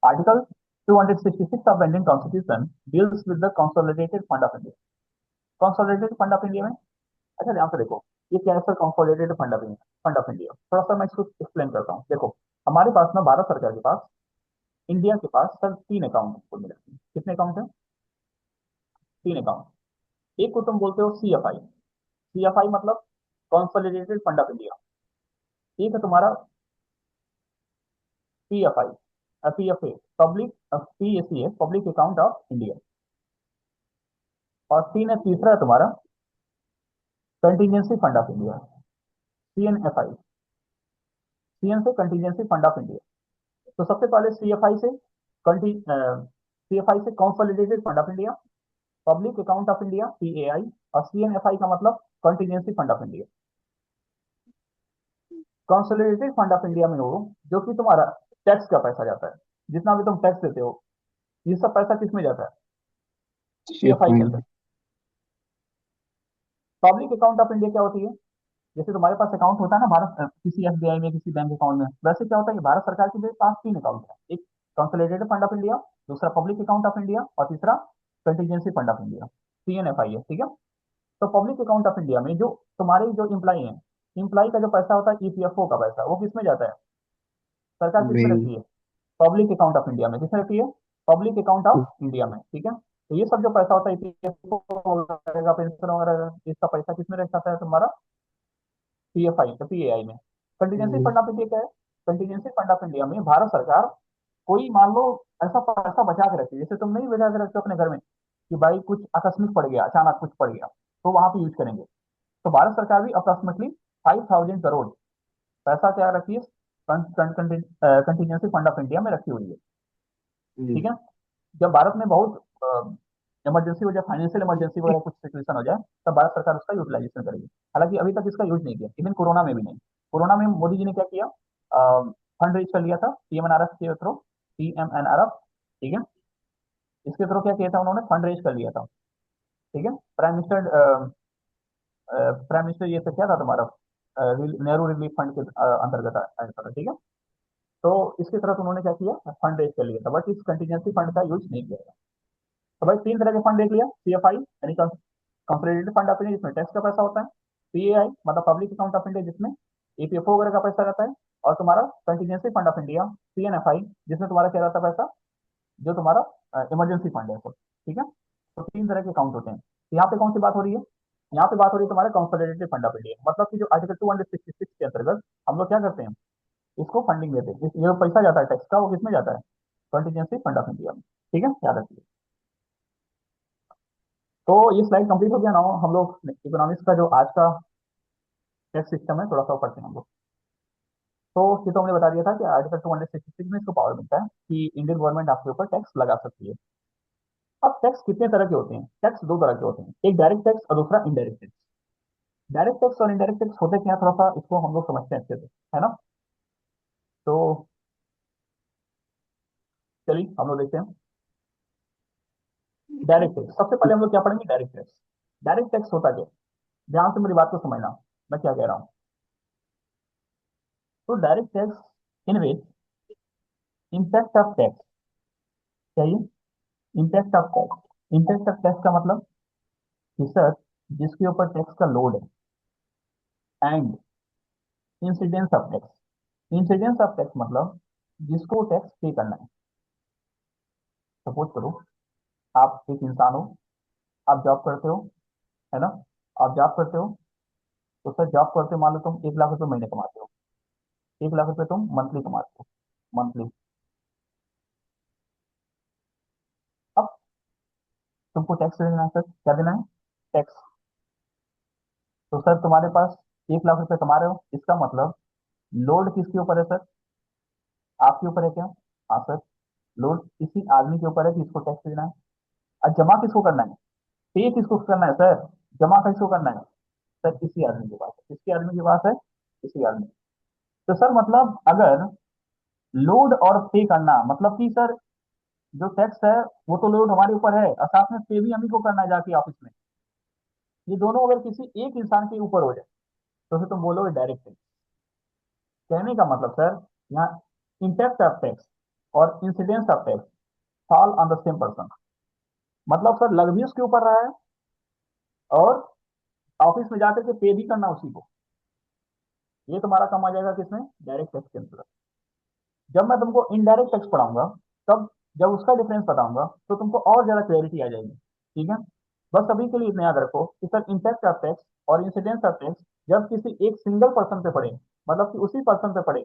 Article 266 of Indian constitution deals with the consolidated fund of India. Consolidated fund of India में, अच्छा ध्यान से देखो, ये क्या है sir, consolidated fund of India. Fund of India थोड़ा सा मैं इसको एक्सप्लेन करता हूँ। देखो हमारे पास ना, भारत सरकार के पास, इंडिया के पास सर 3 अकाउंट को मिला है। कितने अकाउंट है, 3 अकाउंट। एक को तुम बोलते हो CFI। CFI मतलब कंसोलिडेटेड फंड ऑफ इंडिया। एक है तुम्हारा PFI, PFA, public, PACA, public account of India. और तीसरा है तुम्हारा contingency fund of India, CNFI। CN से कंटीजेंसी फंड ऑफ इंडिया। तो सबसे पहले CFI से consolidated fund of India, public account of India PAI, और CNFI का मतलब contingency fund of India. Consolidated fund of India में हो जो कि तुम्हारा टैक्स का पैसा जाता है, जितना भी तुम टैक्स देते हो, ये सब पैसा किस में जाता है, Safe CFI के अंदर। fine. Public account of India क्या होती है, जैसे तुम्हारे पास अकाउंट होता है ना भारत, किसी SBI में, किसी बैंक अकाउंट में, वैसे क्या होता है कि भारत सरकार के पास 3 अकाउंट है। एक कंसोलिडेटेड फंड ऑफ इंडिया, दूसरा पब्लिक अकाउंट ऑफ इंडिया, और तीसरा contingency fund of India, CNFI है। ठीक है। तो पब्लिक अकाउंट ऑफ इंडिया में जो तुम्हारे जो इम्प्लाई है, इम्प्लाई का जो पैसा होता है, EPFO का पैसा, वो किस में जाता है, सरकार किस में Very. रखती है, पब्लिक अकाउंट ऑफ इंडिया में। किसमें रखती है, पब्लिक अकाउंट ऑफ इंडिया में। ठीक है। तो ये सब जो पैसा होता है, EPFO वगैरह, पेंशन वगैरह, इसका पैसा किसमें रह जाता है, तुम्हारा PFI, तो PAI में। Contingency Mm. Fund of India क्या है, कंटीजेंसी फंड ऑफ इंडिया में भारत सरकार कोई मान लो ऐसा पैसा बचा के रखती है, जैसे तुम नहीं बचा के रखते हो अपने घर में कि भाई कुछ आकस्मिक पड़ गया, अचानक कुछ पड़ गया, तो वहां पे यूज करेंगे। तो भारत सरकार भी अप्रोक्सीमेटली 5,000 करोड़ पैसा क्या रखी है, कंटीजेंसी फंड ऑफ इंडिया में रखी हुई है। ठीक Mm. है। जब भारत में बहुत इमरजेंसी हो जाए, फाइनेंशियल इमरजेंसी वगैरह कुछ सिचुएशन हो जाए, तब भारत सरकार उसका यूटिलाइजेशन करेगी। हालांकि अभी तक इसका यूज नहीं किया, इवन कोरोना में भी नहीं। कोरोना में मोदी जी ने क्या किया, फंड रेज कर लिया था CMNRF के थ्रू, CMNRF। ठीक है। इसके थ्रू क्या किया था उन्होंने, फंड रेज कर लिया था। ठीक है। प्राइम मिनिस्टर ये तो क्या था तुम्हारा, नेहरू रिलीफ फंड के अंतर्गत आया था। ठीक है। तो इसकी तरफ उन्होंने क्या किया, फंड रेज कर लिया था, बट इस कंटीजेंसी फंड का यूज नहीं किया था। तो भाई तीन तरह के फंड देख लिया, सीएफआई यानी कंसोलिडेटेड फंड ऑफ इंडिया जिसमें टैक्स का पैसा होता है, पीएआई मतलब पब्लिक अकाउंट ऑफ इंडिया जिसमें ईपीएफओ वगैरह का पैसा रहता है, और तुम्हारा कंटीजेंसी फंड ऑफ इंडिया पीएनएफआई जिसमें तुम्हारा क्या रहता है पैसा, जो तुम्हारा इमरजेंसी फंड है सब। ठीक है, तो तीन तरह के अकाउंट होते हैं। तो यहाँ पे कौन सी बात हो रही है, यहाँ पे बात हो रही है तुम्हारे कंसोलिडेटेड फंड ऑफ इंडिया, मतलब कि जो आर्टिकल 266 के अंतर्गत हम लोग क्या करते हैं, इसको फंडिंग देते हैं। ये जो पैसा जाता है टैक्स का वो किसमें जाता है, कंटीजेंसी फंड ऑफ इंडिया में। ठीक है, याद रखिए। तो ये स्लाइड कंप्लीट हो गया ना, हम लोग इकोनॉमिक्स का जो आज का टैक्स सिस्टम है थोड़ा सा पढ़ते हैं हम लोग। तो ये तो हमने बता दिया था कि आर्टिकल 266 में इसको पावर मिलता है कि इंडियन गवर्नमेंट आपके ऊपर टैक्स लगा सकती है। अब टैक्स कितने तरह के होते हैं, टैक्स दो तरह के होते हैं, एक डायरेक्ट टैक्स और दूसरा इनडायरेक्ट टैक्स। डायरेक्ट टैक्स और इनडायरेक्ट टैक्स होते क्या हैं, थोड़ा सा इसको हम लोग समझते हैं अच्छे से, है ना। तो चलिए हम लोग देखते हैं डायरेक्ट टैक्स। सबसे पहले हम लोग क्या पढ़ेंगे, डायरेक्ट टैक्स। डायरेक्ट टैक्स होता क्या है? ध्यान से मेरी बात को समझना, मैं क्या कह रहा हूँ। तो direct tax in which impact of tax, चाहिए impact of tax. Impact of tax का मतलब कि सर जिसके ऊपर टैक्स का लोड है, and incidence of tax. Incidence of tax मतलब जिसको टैक्स पे करना है। सपोज करो आप एक इंसान हो, आप जॉब करते हो, है ना, आप जॉब करते हो, तो सर जॉब करते मान लो तुम 1 लाख रुपए महीने कमाते हो, 1 लाख रुपए तुम मंथली कमाते हो, मंथली। अब तुमको टैक्स देना है, सर क्या देना है, टैक्स। तो सर तुम्हारे पास 1 लाख रुपए कमा रहे हो, इसका मतलब लोड किसके ऊपर है सर, आपके ऊपर है क्या, हाँ सर, लोड किसी आदमी के ऊपर है कि इसको टैक्स देना है। और जमा किसको करना है, पे किसको करना है सर, जमा किसको करना है, सर किसी आदमी के पास है, किसके आदमी के पास है, किसी आदमी। तो सर मतलब अगर लोड और पे करना मतलब कि सर जो टैक्स है वो तो लोड हमारे ऊपर है, और साथ में पे भी हमी को करना है जाके ऑफिस में। ये दोनों अगर किसी एक इंसान के ऊपर हो जाए तो फिर तुम बोलोगे डायरेक्ट टैक्स। कहने का मतलब सर यहाँ इम्पैक्ट ऑफ टैक्स और incidence of tax fall on the same person. मतलब सर लग भी उसके ऊपर रहा है और ऑफिस में जाकर के पे भी करना उसी को। ये तुम्हारा काम आ जाएगा किसमें, डायरेक्ट टैक्स के अंतर्गत। जब मैं तुमको इनडायरेक्ट टैक्स पढ़ाऊंगा, तब जब उसका डिफरेंस बताऊंगा तो तुमको और ज्यादा क्लैरिटी आ जाएगी। ठीक है, बस अभी के लिए इतना याद रखो कि सर इम्पैक्ट ऑफ टैक्स और इंसिडेंस ऑफ टैक्स जब किसी एक सिंगल पर्सन पे पड़े, मतलब कि उसी पर्सन पे पड़े,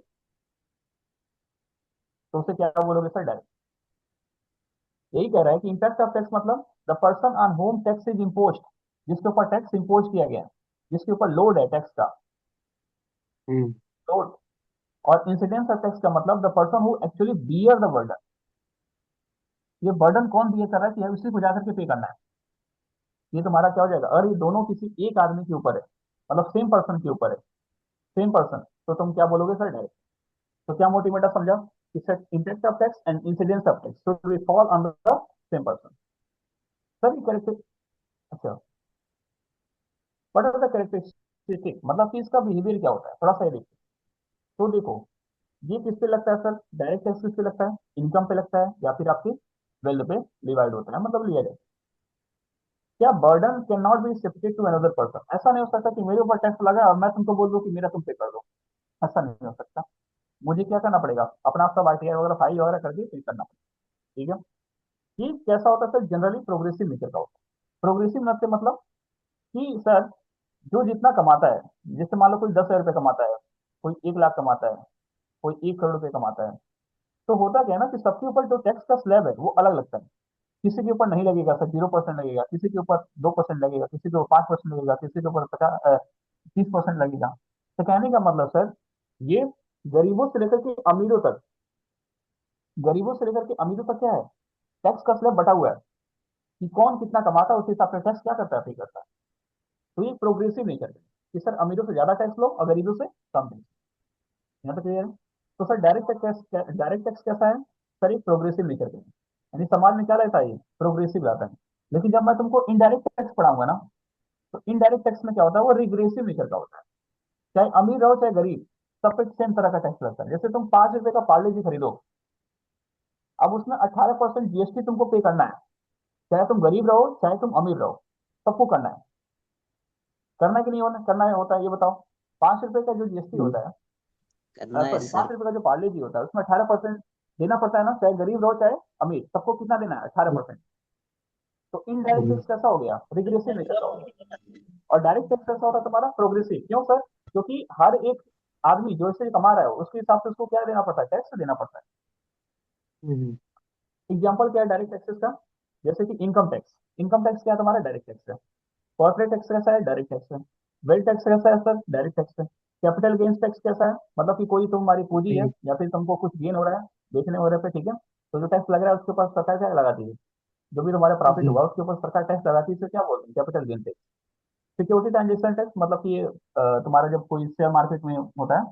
तो उसे क्या बोलोगे सर, डायरेक्ट। यही कह रहा है कि इम्पैक्ट ऑफ टैक्स मतलब the person on home tax is impose, जिसके ऊपर टैक्स इम्पोज किया गया है, जिसके ऊपर लोड है टैक्स का, हम्म। लोड। और इंसिडेंस ऑफ टैक्स का मतलब the person who actually bear the burden. ये बर्डन कौन बियर कर रहा है कि उसी को जाकर के पे करना है। ये तुम्हारा क्या हो जाएगा, और ये दोनों किसी एक आदमी के ऊपर है, मतलब सेम पर्सन के ऊपर है, सेम पर्सन, तो तुम क्या बोलोगे सर, डायरेक्ट। तो क्या मोटिवेटर समझा कि sir impact of tax and incidence of tax should be fall under the same person. Sir ये करेक्ट, अच्छा व्हाट आर द कैरेक्टरिस्टिक, मतलब कि इसका बिहेवियर क्या होता है, थोड़ा सा ये देखिए। तो देखो ये किस पे लगता है सर, डायरेक्ट टैक्स किस पे लगता है, इनकम पे लगता है या फिर आपकी वेल्थ पे डिवाइड होता है, मतलब लिया जाए। क्या burden can not be shifted to another person, ऐसा नहीं हो सकता कि मेरे ऊपर टैक्स लगा और मैं तुमको बोल दूं कि मेरा तुम पे कर दो, ऐसा नहीं हो सकता। मुझे क्या करना पड़ेगा, अपना सब आरटीआई वगैरह फाइल वगैरह करके पे करना पड़ेगा। ठीक है, ये कैसा होता है सर, जनरली प्रोग्रेसिव नेचर का होता है। प्रोग्रेसिव मतलब कि सर जो जितना कमाता है, जैसे मान लो कोई 10,000 रुपये कमाता है, कोई 1 लाख कमाता है, कोई 1 करोड़ रुपये कमाता है, तो होता क्या है ना कि सबके ऊपर जो टैक्स का स्लैब है वो अलग लगता है। किसी के ऊपर नहीं लगेगा सर, 0% लगेगा, किसी के ऊपर 2% लगेगा, किसी के ऊपर 5% लगेगा, किसी के ऊपर 30% लगेगा। तो कहने का मतलब सर ये गरीबों से लेकर के अमीरों तक, गरीबों से लेकर के अमीरों तक क्या है, टैक्स का स्लैब बटा हुआ है कि कौन कितना कमाता है उस हिसाब से टैक्स क्या करता है, पे करता है। तो ये प्रोग्रेसिव नेचर है कि सर अमीरों से ज्यादा टैक्स लो और गरीबों से कम टैक्स। यहाँ तक क्लियर है। तो सर डायरेक्ट टैक्स कैसा है, सर एक प्रोग्रेसिव नेचर का है, यानी समाज में क्या रहता है, ये प्रोग्रेसिव रहता है। लेकिन जब मैं तुमको इनडायरेक्ट टैक्स पढ़ाऊंगा ना, तो इनडायरेक्ट टैक्स में क्या होता है, वो रिग्रेसिव नेचर का होता है। चाहे अमीर रहो चाहे गरीब, सब पे सेम तरह का टैक्स लगता है। जैसे तुम 5 रुपए का पार्ले जी खरीदो, अब उसमें 18% जीएसटी तुमको पे करना है, चाहे तुम गरीब रहो चाहे तुम अमीर रहो, सबको करना है। करना कि नहीं होना, करना है होता है, ये बताओ। 5 रुपए का जो जीएसटी हम्म, होता है, करना है सॉरी सर। 5 रुपए का जो पार्ले जी होता है, उसमें 18% देना पड़ता है ना, चाहे गरीब रहो चाहे अमीर, सबको कितना देना है, 18%। तो इनडायरेक्ट हम्म, टैक्स कैसा हो गया, रिग्रेसिव में कैसा हो गया। और डायरेक्ट टैक्स कैसा होता है तुम्हारा, प्रोग्रेसिव। क्यों सर, क्योंकि हर एक आदमी जो इससे कमा रहा है उसके हिसाब से उसको क्या देना पड़ता है, टैक्स देना पड़ता है। हम्म, एग्जाम्पल क्या है डायरेक्ट टैक्सेस का, जैसे कि इनकम टैक्स। इनकम टैक्स क्या है तुम्हारा, डायरेक्ट टैक्स है। कॉर्पोरेट टैक्स कैसा है, डायरेक्ट टैक्स है। वेल्थ टैक्स कैसा है सर, डायरेक्ट टैक्स है। कैपिटल गेन्स टैक्स कैसा है, मतलब कि कोई तुम्हारी पूंजी है हम्म, या फिर तुमको कुछ गेन हो रहा है बेचने वगैरह पे, ठीक है, तो जो टैक्स लग रहा है उसके ऊपर सरकार क्या लगाती है, जो भी तुम्हारा प्रॉफिट हम्म, होगा उसके ऊपर सरकार टैक्स लगाती है, इसे क्या बोलते हैं, capital gain tax. Security transaction tax, मतलब कि तुम्हारा जब कोई शेयर मार्केट में होता है,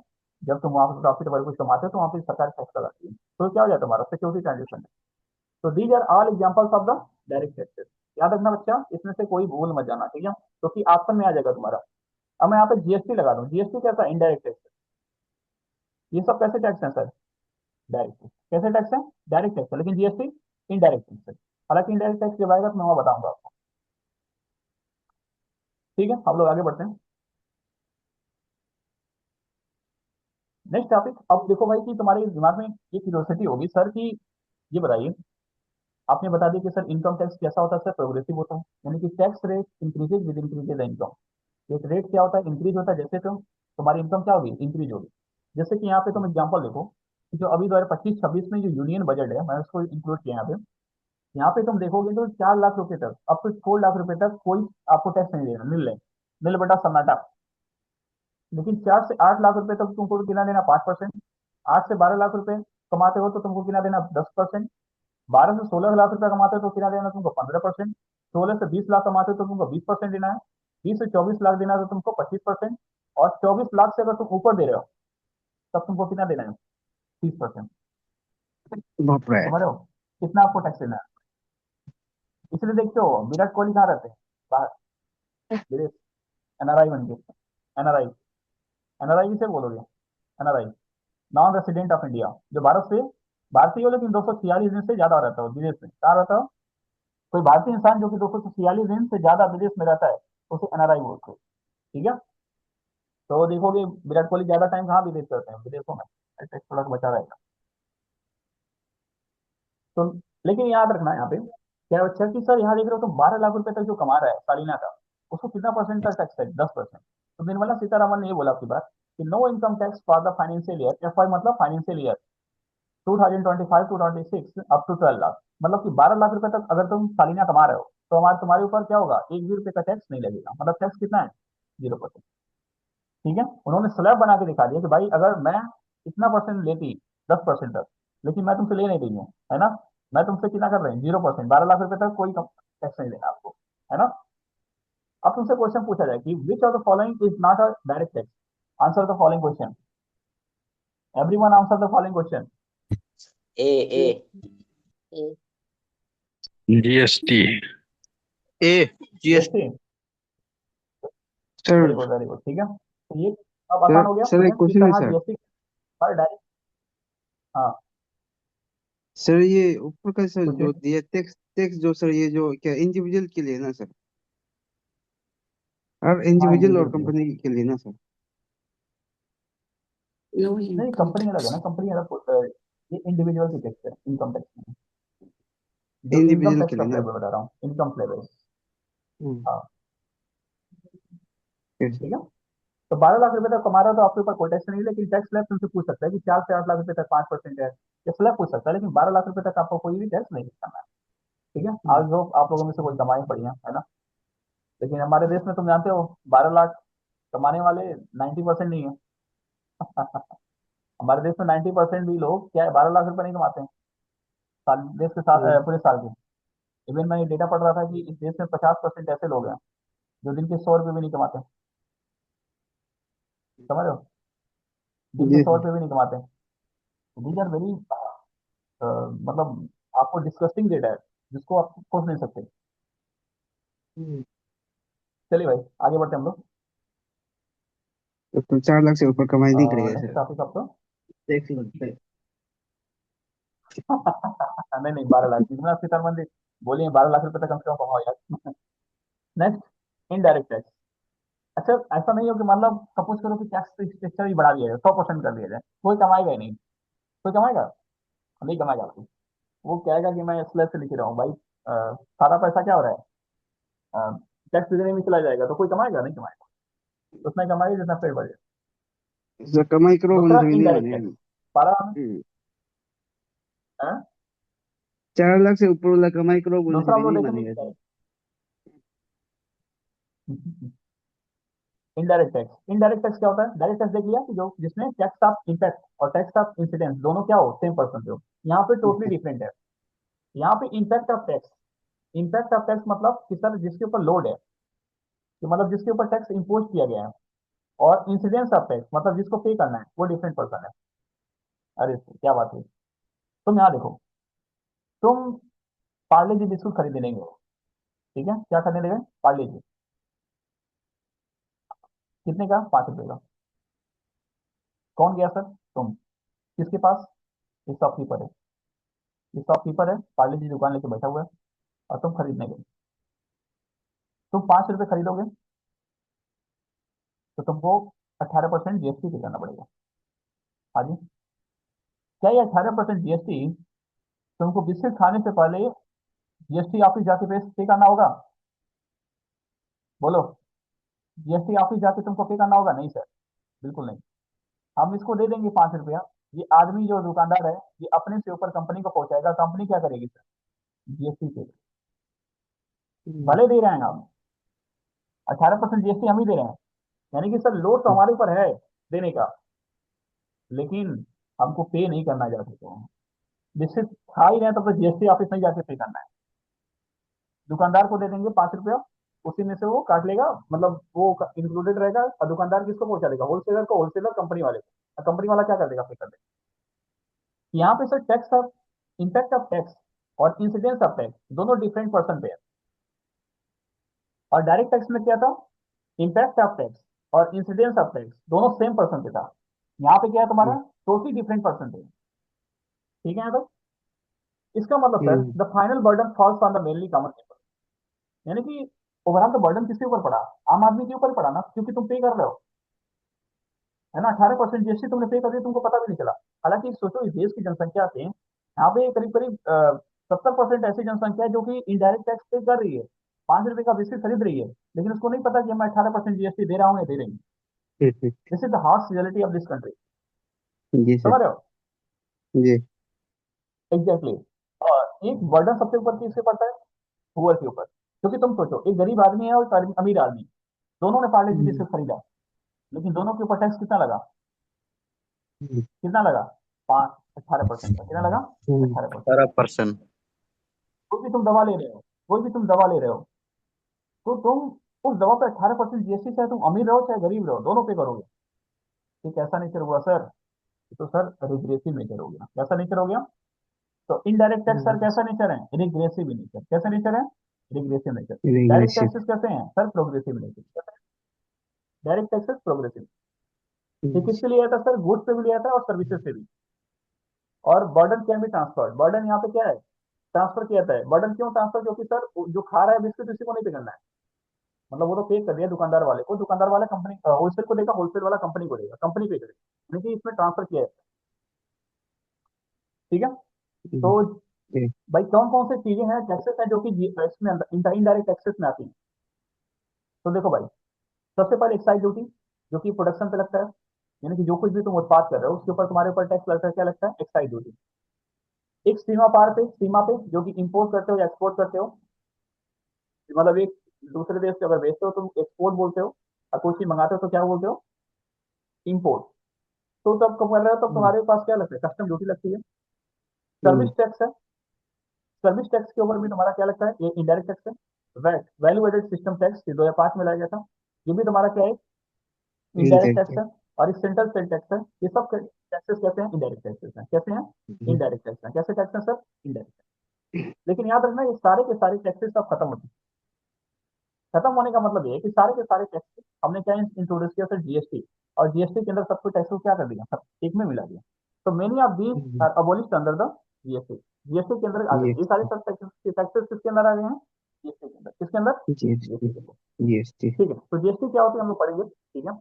जब तुम वहां पर प्रॉफिट वगैरह कुछ कमाते हो तो वहां पर सरकार टैक्स लगाती है, तो क्या हो जाता है तुम्हारा सिक्योरिटी ट्रांजेक्शन। तो these are all examples of the direct taxes. याद रखना बच्चा, इसमें से कोई भूल मत जाना, ठीक है, क्योंकि ऑप्शन में आ जाएगा तुम्हारा। अब मैं यहाँ पे जीएसटी लगा दूं, जीएसटी कैसा, इनडायरेक्ट टैक्स है। ये सब कैसे टैक्स है सर, डायरेक्ट टैक्स। कैसे टैक्स है, डायरेक्ट टैक्स है, लेकिन जीएसटी इनडायरेक्ट टैक्स है। हालांकि इनडायरेक्ट टैक्स जब आएगा तो मैं वहाँ बताऊंगा आपको। ठीक है, हम लोग आगे बढ़ते हैं। नेक्स्ट टॉपिक, अब देखो भाई कि तुम्हारे दिमाग में ये क्यूरियोसिटी होगी सर कि ये बताइए, आपने बता दिया कि सर इनकम टैक्स कैसा होता है सर, प्रोग्रेसिव होता है, यानी कि tax rate increases with increases the income. एक रेट क्या होता है, इंक्रीज होता है, जैसे तुम तुम्हारी इनकम क्या होगी, इंक्रीज होगी। जैसे कि यहाँ पे तुम एग्जांपल देखो कि जो अभी 2025-26 में जो यूनियन बजट है, मैं उसको इंक्लूड किया यहाँ पे तुम देखोगे तो 4 लाख रुपए तक, अप टू 4 लाख रुपए तक कोई आपको टैक्स नहीं देना, नील है, नील बटा सन्नाटा। लेकिन 4 से 8 लाख रुपए तक तुमको कितना देना, 5%। 8 से 12 लाख रुपए कमाते हो तो तुमको कितना देना, 10%। 12 से 16 लाख रुपए कमाते हो तो कितना देना तुमको, 15%। 16 से 20 लाख कमाते हो तो तुमको 20% देना है। 20 से 24 लाख देना है तो तुमको 25%। और 24 लाख से अगर तुम ऊपर दे रहे हो तब तुमको कितना देना है, 30%। बाप रे। समझ रहे हो कितना आपको टैक्स देना है। इसलिए देखते हो विराट कोहली कहाँ रहते हैं, बाहर, विदेश, एनआरआई बन के। एनआरआई, एनआरआई से बोलोगे, NRI, non resident of India, जो भारत से भारतीय हो लेकिन 246 दिन से ज्यादा रहता हो विदेश में, कहाँ रहता हो। कोई भारतीय इंसान जो कि 246 दिन से ज्यादा विदेश में रहता है उसे एनआरआई बोलते हैं, ठीक है। तो देखोगे विराट कोहली ज्यादा टाइम कहाँ विदेश करते हैं, विदेशों में, टैक्स थोड़ा सा बचा रहेगा। तो लेकिन याद रखना यहाँ पे क्या बच्चा कि सर यहाँ देख रहे हो तो 12 लाख रुपए तक जो कमा रहा है सालिना का, उसको कितना परसेंट का टैक्स है, 10%। तो निर्मला सीतारामन ने ये बोला आपकी बात कि no income tax for the financial year, F मतलब financial year 2025 to 26 up to 12 lakh, मतलब कि 12 लाख रुपए तक अगर तुम सालिना कमा रहे हो तो हमारे तुम्हारे ऊपर क्या होगा, एक भी रुपए का टैक्स नहीं लगेगा, मतलब टैक्स कितना है, 0%। ठीक है, उन्होंने स्लैब बना के दिखा दिया कि भाई अगर मैं इतना परसेंट लेती, 10% तक, लेकिन मैं तुमसे ले नहीं रही हूँ, है ना, मैं तुमसे कितना कर रही हूँ, 0%, 12 लाख रुपए तक कोई टैक्स नहीं देना आपको, है ना। अब तुमसे क्वेश्चन पूछा जाए कि which of the following is not a direct tax, answer the following question, everyone answer the following question. A A GST. A, GST. GST, sir, very good, ठीक है, तो ये अब आसान हो गया, सर ठीक एक है, किस क्वेश्चन है तरह सर। जीएसटी पर डायरेक्ट। हाँ, सर ये ऊपर का सर पूछिए। जो दिया टैक्स टैक्स जो सर ये जो क्या इंडिविजुअल के लिए ना सर, हर हाँ, इंडिविजुअल और इंडिविजुअल के लिए, कंपनी के लिए ना सर। नो नहीं इनकम कंपनी अलग है टैक्स। ना, कंपनी अलग ये इंडिविजुअल की टैक्स है, इनकम टैक्स, जो इनकम इंडिविजुअल टैक्स के का लिए ना। फ्लेवर बता रहा हूँ, इनकम फ्लेवर। हम्म, हाँ, कैसे? ठीक है। तो 12 लाख रुपए तक कमा रहा है तो आपके ऊपर कोई टैक्स नहीं है, लेकिन टैक्स स्लैब तुमसे पूछ सकता है कि 4 से 8 लाख रुपए तक 5% है, ये स्लैब पूछ सकता है, लेकिन 12 लाख रुपए तक आपको कोई भी टैक्स नहीं करना है। ठीक है, हम्म, आज लोग आप लोगों में से कोई कमाई पड़ी है ना, लेकिन हमारे देश में तुम जानते हो 12 लाख कमाने वाले 90% नहीं है। हमारे देश में 90% भी लोग क्या है, 12 लाख रुपए नहीं कमाते हैं साल, देश के साथ हम्म, पूरे साल के। इवन मैं ये डेटा पढ़ रहा था कि इस देश में 50% ऐसे लोग हैं जो दिन के 100 रुपये भी नहीं कमाते, समझ रहे हो, दिन के जी सौ सर। रुपये भी नहीं कमाते। दीज आर वेरी, मतलब आपको डिस्गस्टिंग डेटा है जिसको आप सोच नहीं सकते। हम्म, चलिए भाई आगे बढ़ते हैं हम लोग। तो 4 लाख से ऊपर कमाई नहीं करेगा नेक्स्ट सर। टॉपिक आपको टैक्स लगता है। नहीं नहीं 12 लाख निर्मला सीतारमण जी बोलिए 12 लाख रुपए तक कम से कम कमाओ यार। Next indirect tax. अच्छा ऐसा नहीं हो कि मतलब सपोज करो कि टैक्स स्ट्रक्चर ही बढ़ा दिया जाए 100% कर दिया जाए कोई कमाएगा ही नहीं। कोई कमाएगा नहीं कमाएगा आपको। वो कहेगा कि मैं स्लैब से लिख रहा हूँ भाई सारा पैसा क्या हो रहा है टैक्स देने में चला जाएगा तो कोई कमाएगा नहीं कमाएगा उतना ही कमाएगा जितना पेड़ बढ़े। सर कमाई करो बोले दूसरा तो नहीं इनडायरेक्ट मानेगा। टैक्स 12 4 लाख से ऊपर वाला कमाई करो बोलने से दूसरा भी हम लोग नहीं देखेंगे मानेगा सर। इनडायरेक्ट टैक्स क्या होता है। डायरेक्ट टैक्स देख लिया कि जो जिसमें टैक्स ऑफ इम्पैक्ट और टैक्स ऑफ इंसिडेंस दोनों क्या हो सेम परसेंट हो। यहाँ पे टोटली डिफरेंट है। यहाँ पे इम्पैक्ट ऑफ टैक्स मतलब कि सर जिसके ऊपर लोड है कि मतलब जिसके ऊपर टैक्स इम्पोज किया गया है। और इंसिडेंस ऑफ टैक्स मतलब जिसको पे करना है वो डिफरेंट पर्सन है। अरे क्या बात है। तुम यहाँ देखो तुम पार्ले जी बिस्कुट खरीदने गए। ठीक है क्या खरीदने गए पार्ले जी कितने का 5 रुपए का। कौन गया सर तुम किसके पास ये शॉपकीपर है। ये शॉपकीपर है पार्ले जी दुकान लेके बैठा हुआ है और तुम खरीदने गए। तुम 5 रुपए खरीदोगे तो तुमको 18% जीएसटी पे करना पड़ेगा। हाँ जी क्या ये 18% जीएसटी तुमको बिस्किट खाने से पहले जीएसटी ऑफिस जाके पे करना होगा। बोलो जीएसटी ऑफिस जाके तुमको पे करना होगा नहीं सर बिल्कुल नहीं। हम इसको दे देंगे 5 रुपया। ये आदमी जो दुकानदार है ये अपने से ऊपर कंपनी को पहुंचाएगा कंपनी क्या करेगी सर जीएसटी पे भले दे रहे हैं हम 18% जीएसटी हम ही दे रहे हैं। यानी कि सर लोड तो हमारे ऊपर है देने का लेकिन हमको पे नहीं करना जा सकते हैं। जिससे खा ही रहे हैं तब तो जीएसटी ऑफिस में जाके पे करना है। दुकानदार को दे देंगे 5 रुपया उसी में से वो काट लेगा मतलब वो इंक्लूडेड रहेगा और दुकानदार किसको पहुंचा देगा होलसेलर को होलसेलर कंपनी वाले को कंपनी वाला क्या कर देगा पे कर देगा। यहाँ पे sir tax of impact of tax और इंसिडेंस ऑफ टैक्स दोनों डिफरेंट पर्सन पे है। और डायरेक्ट टैक्स में क्या था इम्पैक्ट ऑफ टैक्स और इंसिडेंस ऑफ टैक्स दोनों सेम पर्सन पे था। यहाँ पे क्या है तुम्हारा टोटली डिफरेंट पर्सन पे। ठीक है तो इसका मतलब sir the final burden falls on the mainly common people. यानी कि ओवरऑल द बर्डन किसके ऊपर पड़ा आम आदमी के ऊपर पड़ा ना क्योंकि तुम पे कर रहे हो है ना। 18% जीएसटी तुमने पे कर दिया तुमको पता भी नहीं चला। हालांकि सोचो इस देश की जनसंख्या से यहाँ पे करीब करीब 70% ऐसी जनसंख्या है जो कि इनडायरेक्ट टैक्स पे कर रही है 5 रुपए का बिस्किट खरीद रही है लेकिन उसको नहीं पता कि मैं 18% जीएसटी दे रहा हूँ या दे रही हूँ। This is the harsh reality of this country. जी सर। समझ रहे हो जी। एग्जैक्टली और एक बर्डन सबसे ऊपर किसके पड़ता है पुअर के ऊपर। क्योंकि तुम सोचो एक गरीब आदमी है और एक अमीर आदमी दोनों ने पार्ले जी बिस्किट खरीदा लेकिन दोनों के ऊपर टैक्स कितना लगा कितना लगा 18% का कितना लगा 18%। 18%। कोई भी तुम दवा ले रहे हो कोई भी तुम दवा ले रहे हो तो तुम उस दवा पे 18% जीएसटी चाहे तुम अमीर रहो चाहे गरीब रहो दोनों पे करोगे। ये कैसा नेचर हुआ सर तो सर रिग्रेसिव नेचर हो गया। कैसा नेचर हो गया तो इनडायरेक्ट टैक्स सर कैसा नेचर है रिग्रेसिव नेचर। कैसा नेचर है regressive nature. Direct regressive. Taxes कैसे हैं sir progressive nature. Direct taxes progressive. ये किसके लिए आता है सर गुड्स पे भी लिया था और सर्विसेज पे भी। और burden can be transfer burden यहाँ पे क्या है ट्रांसफर किया जाता है। बर्डन क्यों ट्रांसफर क्योंकि सर जो खा रहा है बिस्किट उसी को नहीं पे करना है। मतलब वो तो पे कर दिया दुकानदार वाले को दुकानदार वाला कंपनी होलसेल को देगा होलसेल वाला कंपनी को देगा कंपनी पे करेगा यानी कि इसमें ट्रांसफर किया जाता है। ठीक है तो भाई कौन कौन सी चीजें हैं टैक्सेस हैं जो कि इसमें इनडायरेक्ट टैक्सेस में आती हैं। तो देखो भाई सबसे पहले एक्साइज ड्यूटी जो कि प्रोडक्शन पे लगता है। यानी कि जो कुछ भी तुम उत्पाद कर रहे हो उसके ऊपर तुम्हारे ऊपर टैक्स लगता है क्या लगता है एक्साइज ड्यूटी। एक सीमा पे जो कि इंपोर्ट करते हो या एक्सपोर्ट करते हो मतलब एक दूसरे देश से अगर बेचते हो तुम एक्सपोर्ट बोलते हो और कोई चीज मंगाते हो तो क्या बोलते हो इंपोर्ट। तो तब कब कर रहे हो तब तुम्हारे पास क्या लगता है कस्टम ड्यूटी लगती है। सर्विस टैक्स है सर्विस टैक्स के ऊपर भी तुम्हारा क्या लगता है ये इनडायरेक्ट टैक्स है। VAT value added system tax 2005 में लाया गया था। ये भी तुम्हारा क्या है इनडायरेक्ट टैक्स है। और एक सेंट्रल सेल टैक्स है। ये सब टैक्सेस कैसे हैं इनडायरेक्ट टैक्सेस हैं। कैसे हैं इनडायरेक्ट टैक्स हैं। कैसे टैक्स हैं सर इनडायरेक्ट। लेकिन याद रखना ये सारे के सारे टैक्सेस अब खत्म होते हैं। खत्म होने का मतलब ये है कि सारे के सारे टैक्स हमने क्या इंट्रोड्यूस किया सर जीएसटी और जीएसटी के अंदर सबको टैक्स को क्या कर दिया, सब एक में मिला दिया। तो many of these are abolished under the GST. GST के अंदर आ गए ये सारे सब टैक्सेस किसके अंदर आ गए हैं, जीएसटी के अंदर। किसके अंदर, जीएसटी जीएसटी के अंदर। जीएसटी ठीक है, तो जीएसटी क्या होती है हम लोग पढ़ेंगे, ठीक है।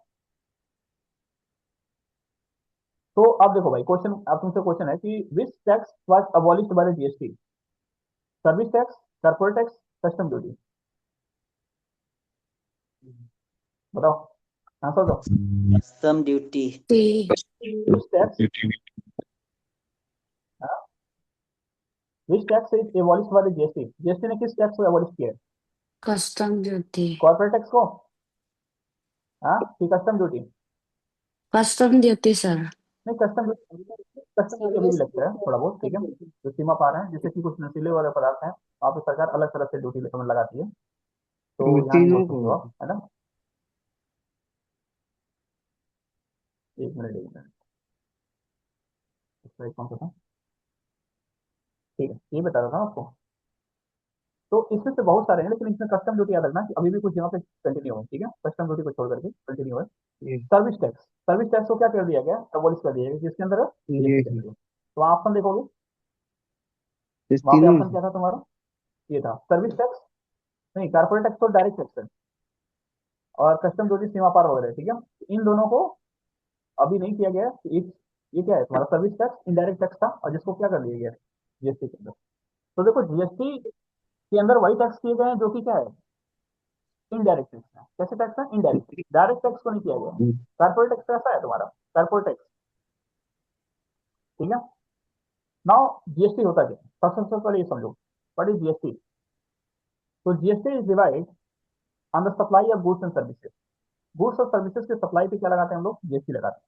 तो अब देखो भाई, क्वेश्चन अब तुमसे क्वेश्चन है कि which tax was abolished by the GST, service tax, corporate tax, custom duty, बताओ आंसर दो। Custom duty. Which tax, which tax is abolished by the GST, GST ने किस टैक्स को एबॉलिश किया है, कस्टम ड्यूटी। कॉर्पोरेट टैक्स को, हाँ कि custom duty, custom duty sir. नहीं कस्टम ड्यूटी अभी भी लगता है थोड़ा बहुत, ठीक है, जो सीमा पार है, जैसे कि कुछ नशीले वाले पदार्थ हैं वहाँ पे सरकार अलग तरह से ड्यूटी लगाती है, तो वो यहाँ नहीं बोल तीनों सकते को हो आप, है ना। एक मिनट, इसका एक कौन सा था, ठीक है, ये बता रहा था आपको। तो इसमें से बहुत सारे हैं, लेकिन इसमें कस्टम ड्यूटी याद रखना कि अभी भी कुछ जगह पे कंटिन्यू है, ठीक है, कस्टम ड्यूटी को छोड़ करके कंटिन्यू है। ये सर्विस टैक्स, सर्विस टैक्स को क्या कर दिया गया, एबॉलिश कर दिया गया, जिसके अंदर जीएसटी के ये अंदर। तो वहाँ ऑप्शन देखोगे, इस वहाँ पे तीनों ऑप्शन क्या था तुम्हारा, ये था सर्विस टैक्स, नहीं कॉर्पोरेट टैक्स तो डायरेक्ट टैक्स है, और कस्टम ड्यूटी सीमा पार वगैरह, ठीक है। इन दोनों को अभी नहीं किया गया कि ये क्या है तुम्हारा, सर्विस टैक्स इनडायरेक्ट टैक्स था, और जिसको क्या कर दिया गया जीएसटी के अंदर। तो देखो जीएसटी के अंदर वही टैक्स किए गए हैं जो कि क्या है, इनडायरेक्ट टैक्स है। कैसे टैक्स है, इनडायरेक्ट, डायरेक्ट टैक्स को नहीं किया गया। कॉर्पोरेट टैक्स कैसा है तुम्हारा, कॉर्पोरेट टैक्स, ठीक है। नाउ जीएसटी होता क्या है? सबसे पहले ये समझो व्हाट इज जीएसटी। तो GST is divide on the supply of goods and services. Goods और सर्विसेज के सप्लाई पे क्या लगाते हैं हम लोग, जीएसटी लगाते हैं।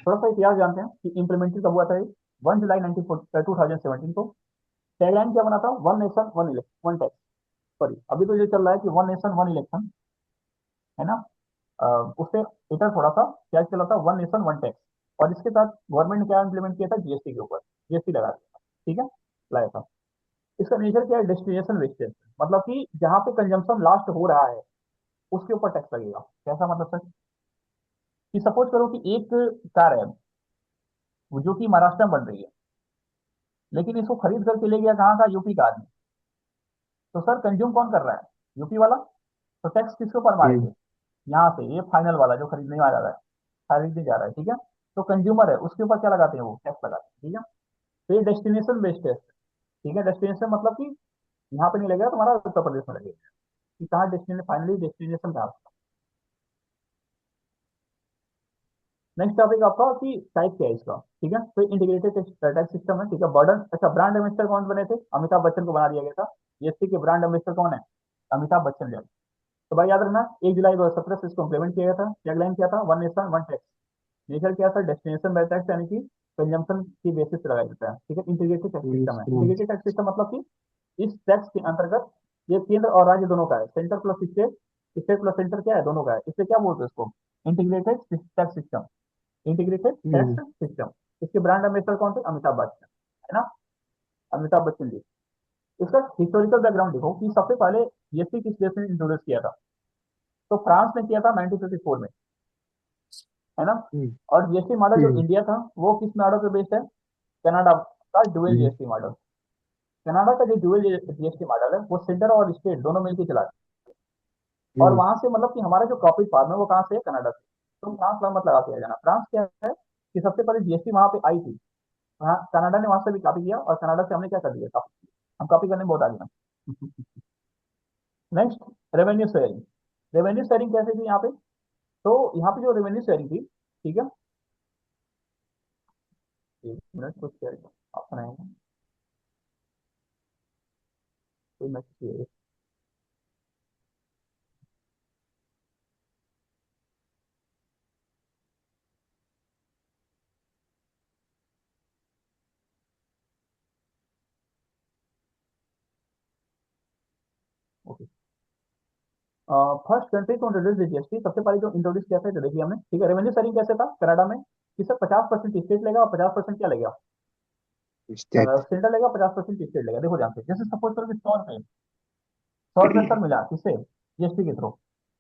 थोड़ा सा इतिहास जानते हैं कि इंप्लीमेंटेड कब हुआ था ये, 1 जुलाई 2017 को। टैगलाइन क्या बना था, one nation one election, one tax, sorry अभी तो ये चल रहा है कि वन नेशन वन इलेक्शन, है ना। उससे इधर थोड़ा सा क्या चला था, वन नेशन वन टैक्स। और इसके साथ गवर्नमेंट ने क्या इंप्लीमेंट किया था, जीएसटी के ऊपर जीएसटी लगा दिया था, ठीक है, लाया था। इसका नेचर क्या है, डेस्टिनेशन वेस्टेज, मतलब कि जहाँ पे कंजम्पशन लास्ट हो रहा है उसके ऊपर टैक्स लगेगा। कैसा मतलब सर, कि सपोज करो कि एक कार है वो जो कि महाराष्ट्र में बन रही है, लेकिन इसको खरीद करके ले गया कहाँ का, यूपी का आदमी। तो सर कंज्यूम कौन कर रहा है, यूपी वाला। तो टैक्स किसके ऊपर मारेंगे, यहाँ से ये फाइनल वाला जो खरीदने आ रहा है, खरीदने जा रहा है, ठीक है। तो कंज्यूमर है उसके ऊपर क्या लगाते हैं, वो टैक्स लगाते हैं, ठीक है। तो ये डेस्टिनेशन बेस्ड टैक्स, ठीक है। डेस्टिनेशन मतलब कि यहाँ पे नहीं लगेगा तुम्हारा, उत्तर प्रदेश में लगेगा, कि कहाँ डेस्टिनेशन, फाइनली डेस्टिनेशन कहाँ। नेक्स्ट टॉपिक आपका कि टाइप क्या है इसका, ठीक है। तो इंटीग्रेटेड टैक्स सिस्टम है, ठीक है। बर्डन, अच्छा ब्रांड एम्बेसडर कौन बने थे, अमिताभ बच्चन को बना दिया गया था। जीएसटी के ब्रांड एम्बेसडर कौन है, अमिताभ बच्चन जी। तो भाई याद रखना 1 जुलाई 2017 से इसको इंप्लीमेंट किया गया था। टैगलाइन क्या था, one nation one tax. Nature क्या था, डेस्टिनेशन बाय टैक्स, यानी कि कंजम्पशन की बेसिस पे लगाया जाता है, ठीक है। इंटीग्रेटेड टैक्स सिस्टम है, इंटीग्रेटेड टैक्स सिस्टम मतलब कि इस टैक्स के अंतर्गत ये केंद्र और राज्य दोनों का है, centre plus state, state plus centre क्या है, दोनों का है। इससे क्या बोलते हैं इसको, integrated tax system, integrated tax system. इसके ब्रांड एम्बेसडर कौन थे, अमिताभ बच्चन, है ना, अमिताभ बच्चन जी। इसका हिस्टोरिकल बैकग्राउंड देखो कि सबसे पहले जीएसटी किस देश ने इंट्रोड्यूस किया था, तो फ्रांस ने किया था 1954 में, है ना। और जीएसटी मॉडल जो इंडिया था वो किस मॉडल पे बेस्ड है, कनाडा का ड्यूअल जीएसटी मॉडल। कनाडा का जो ड्यूअल जीएसटी मॉडल है वो सेंटर और स्टेट दोनों मिलकर चलाते हैं। और वहां से मतलब कि हमारा जो कॉपी फार्म है वो कहाँ से है, कनाडा से। तो फ्रांस मत लगा के आ जाना, फ्रांस क्या है कि सबसे पहले जीएसटी वहां पे आई थी, हाँ कनाडा ने वहां से भी कॉपी किया, और कनाडा से हमने क्या कर दिया, कॉपी। हम कॉपी करने में बहुत आगे हैं। Next, revenue sharing. Revenue sharing कैसे थी यहाँ पे, तो यहाँ पे जो रेवेन्यू शेयरिंग थी, ठीक है, एक मिनट कुछ ऑप्शन आएगा, कोई message, okay. First country to introduce GST, सबसे पहले जो इंट्रोड्यूस किया था, तो देखिए हमने, ठीक है। रेवेन्यू शेयरिंग कैसे था कनाडा में, कि सर 50% स्टेट लेगा और 50% क्या लेगा, स्टेट सेंटर लेगा, 50% स्टेट लेगा। देखो ध्यान से, जैसे सपोज करो कि 100 रुपये, 100 रुपये सर मिला किससे, जीएसटी के थ्रू।